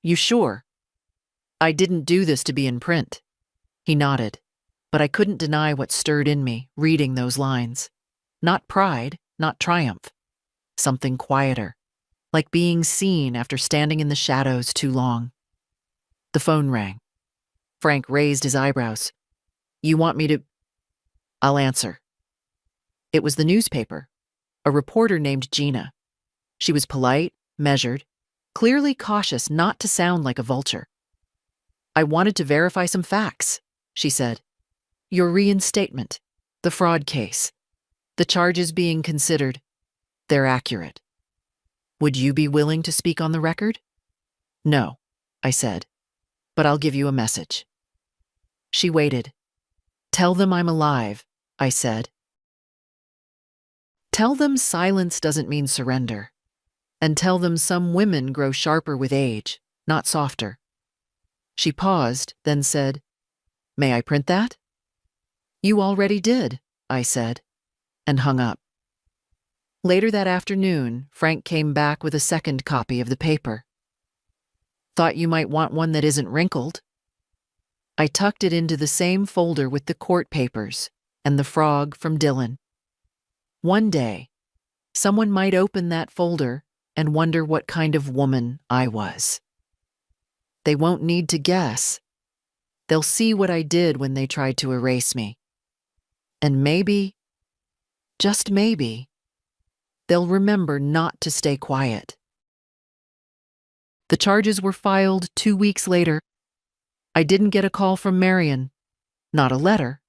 You sure? I didn't do this to be in print. He nodded, but I couldn't deny what stirred in me, reading those lines. Not pride, not triumph. Something quieter, like being seen after standing in the shadows too long. The phone rang. Frank raised his eyebrows. You want me to? I'll answer. It was the newspaper, a reporter named Gina. She was polite, measured, clearly cautious not to sound like a vulture. I wanted to verify some facts, she said. Your reinstatement, the fraud case, the charges being considered, they're accurate. Would you be willing to speak on the record? No, I said, but I'll give you a message. She waited. Tell them I'm alive, I said. Tell them silence doesn't mean surrender. And tell them some women grow sharper with age, not softer. She paused, then said, May I print that? You already did, I said, and hung up. Later that afternoon, Frank came back with a second copy of the paper. Thought you might want one that isn't wrinkled. I tucked it into the same folder with the court papers and the frog from Dylan. One day, someone might open that folder and wonder what kind of woman I was. They won't need to guess. They'll see what I did when they tried to erase me. And maybe, just maybe, they'll remember not to stay quiet. The charges were filed 2 weeks later. I didn't get a call from Marion, not a letter,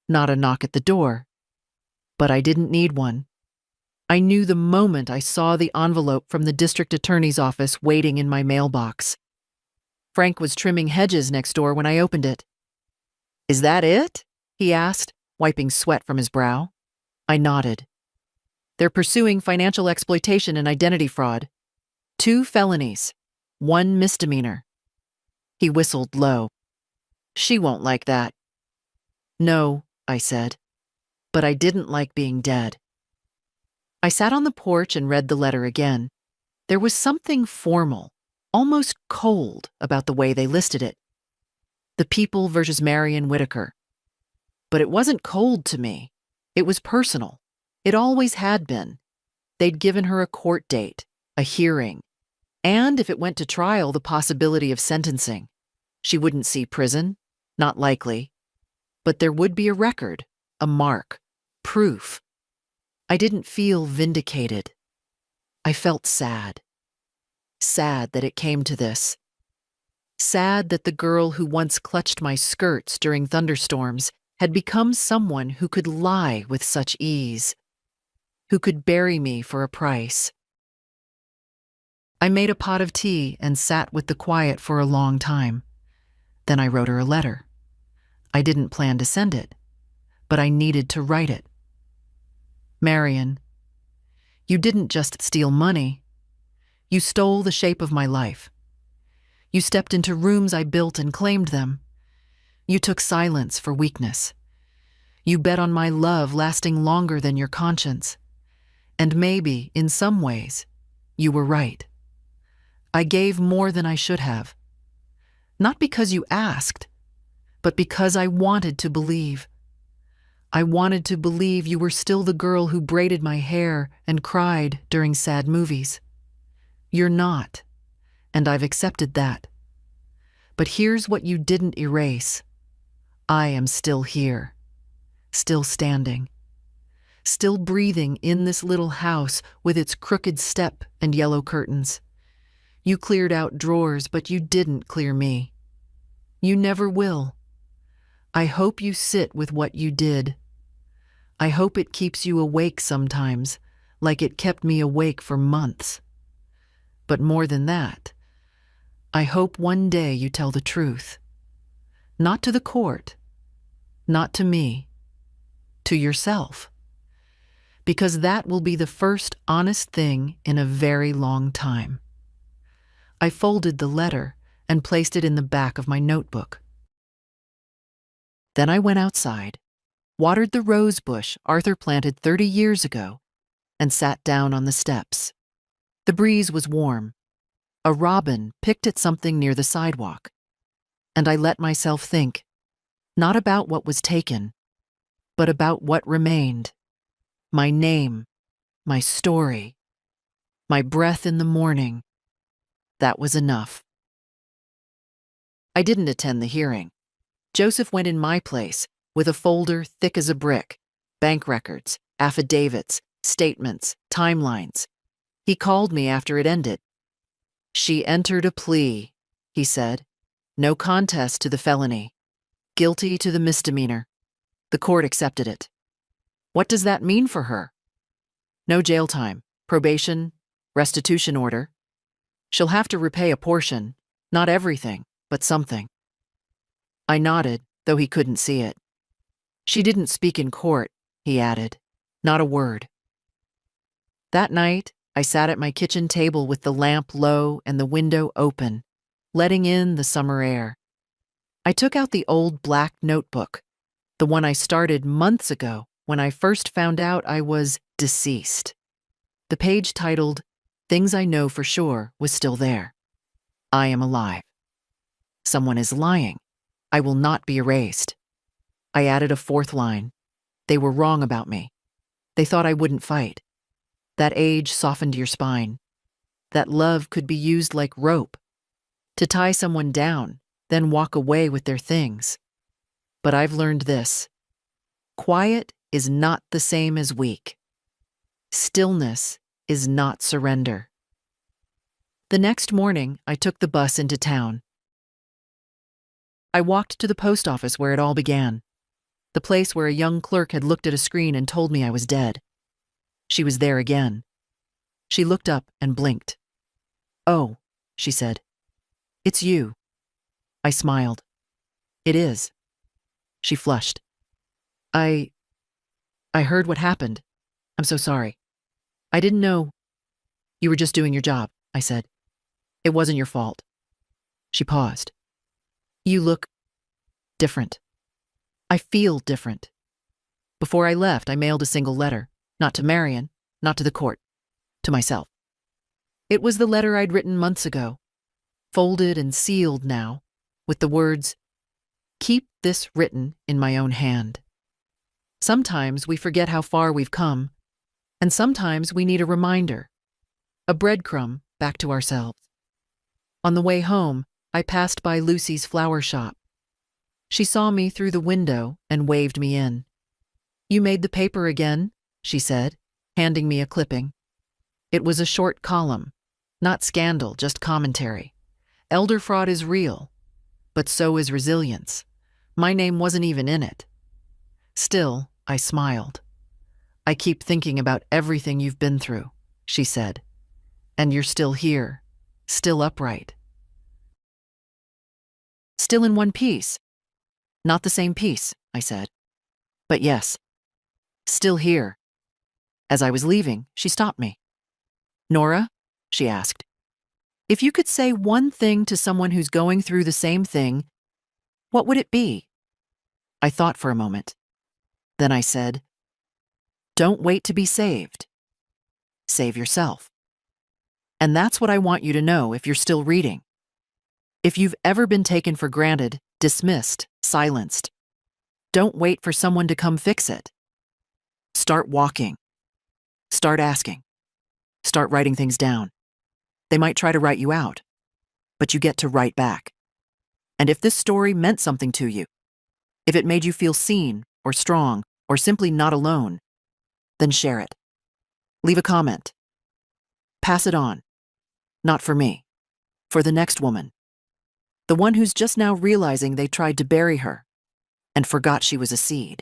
not a knock at the door. But I didn't need one. I knew the moment I saw the envelope from the district attorney's office waiting in my mailbox. Frank was trimming hedges next door when I opened it. Is that it? He asked, wiping sweat from his brow. I nodded. They're pursuing financial exploitation and identity fraud. 2 felonies, 1 misdemeanor. He whistled low. She won't like that. No, I said, but I didn't like being dead. I sat on the porch and read the letter again. There was something formal, almost cold, about the way they listed it. The People versus Marion Whitaker. But it wasn't cold to me. It was personal. It always had been. They'd given her a court date, a hearing, and if it went to trial, the possibility of sentencing. She wouldn't see prison, not likely. But there would be a record, a mark, proof. I didn't feel vindicated. I felt sad. Sad that it came to this. Sad that the girl who once clutched my skirts during thunderstorms had become someone who could lie with such ease, who could bury me for a price. I made a pot of tea and sat with the quiet for a long time. Then I wrote her a letter. I didn't plan to send it, but I needed to write it. Marion, you didn't just steal money. You stole the shape of my life. You stepped into rooms I built and claimed them. You took silence for weakness. You bet on my love lasting longer than your conscience. And maybe, in some ways, you were right. I gave more than I should have. Not because you asked, but because I wanted to believe. I wanted to believe you were still the girl who braided my hair and cried during sad movies. You're not, and I've accepted that. But here's what you didn't erase. I am still here, still standing, still breathing in this little house with its crooked step and yellow curtains. You cleared out drawers, but you didn't clear me. You never will. I hope you sit with what you did. I hope it keeps you awake sometimes, like it kept me awake for months. But more than that, I hope one day you tell the truth. Not to the court, not to me, to yourself. Because that will be the first honest thing in a very long time. I folded the letter and placed it in the back of my notebook. Then I went outside, watered the rose bush Arthur planted 30 years ago, and sat down on the steps. The breeze was warm. A robin picked at something near the sidewalk, and I let myself think, not about what was taken, but about what remained. My name, my story, my breath in the morning. That was enough. I didn't attend the hearing. Joseph went in my place with a folder thick as a brick, bank records, affidavits, statements, timelines. He called me after it ended. She entered a plea, he said. No contest to the felony. Guilty to the misdemeanor. The court accepted it. What does that mean for her? No jail time, probation, restitution order. She'll have to repay a portion, not everything, but something. I nodded, though he couldn't see it. She didn't speak in court, he added. Not a word. That night, I sat at my kitchen table with the lamp low and the window open, letting in the summer air. I took out the old black notebook, the one I started months ago when I first found out I was deceased. The page titled, Things I Know for Sure, was still there. I am alive. Someone is lying. I will not be erased. I added a fourth line. They were wrong about me. They thought I wouldn't fight. That age softened your spine. That love could be used like rope, to tie someone down, then walk away with their things. But I've learned this. Quiet is not the same as weak. Stillness is not surrender. The next morning, I took the bus into town. I walked to the post office where it all began, the place where a young clerk had looked at a screen and told me I was dead. She was there again. She looked up and blinked. "Oh," she said. "It's you." I smiled. "It is." She flushed. I heard what happened. I'm so sorry. I didn't know. You were just doing your job," I said. "It wasn't your fault." She paused. "You look different. I feel different." Before I left, I mailed a single letter, not to Marion, not to the court, to myself. It was the letter I'd written months ago, folded and sealed now, with the words, "Keep this written in my own hand." Sometimes we forget how far we've come, and sometimes we need a reminder, a breadcrumb back to ourselves. On the way home, I passed by Lucy's flower shop. She saw me through the window and waved me in. "You made the paper again," she said, handing me a clipping. It was a short column, not scandal, just commentary. Elder fraud is real, but so is resilience. My name wasn't even in it. Still, I smiled. "I keep thinking about everything you've been through," she said. "And you're still here, still upright. Still in one piece." "Not the same piece," I said. "But yes, still here." As I was leaving, she stopped me. "Nora," she asked, "if you could say one thing to someone who's going through the same thing, what would it be?" I thought for a moment. Then I said, "Don't wait to be saved. Save yourself." And that's what I want you to know if you're still reading. If you've ever been taken for granted, dismissed, silenced, don't wait for someone to come fix it. Start walking. Start asking. Start writing things down. They might try to write you out, but you get to write back. And if this story meant something to you, if it made you feel seen or strong or simply not alone, then share it. Leave a comment. Pass it on. Not for me, for the next woman. The one who's just now realizing they tried to bury her and forgot she was a seed.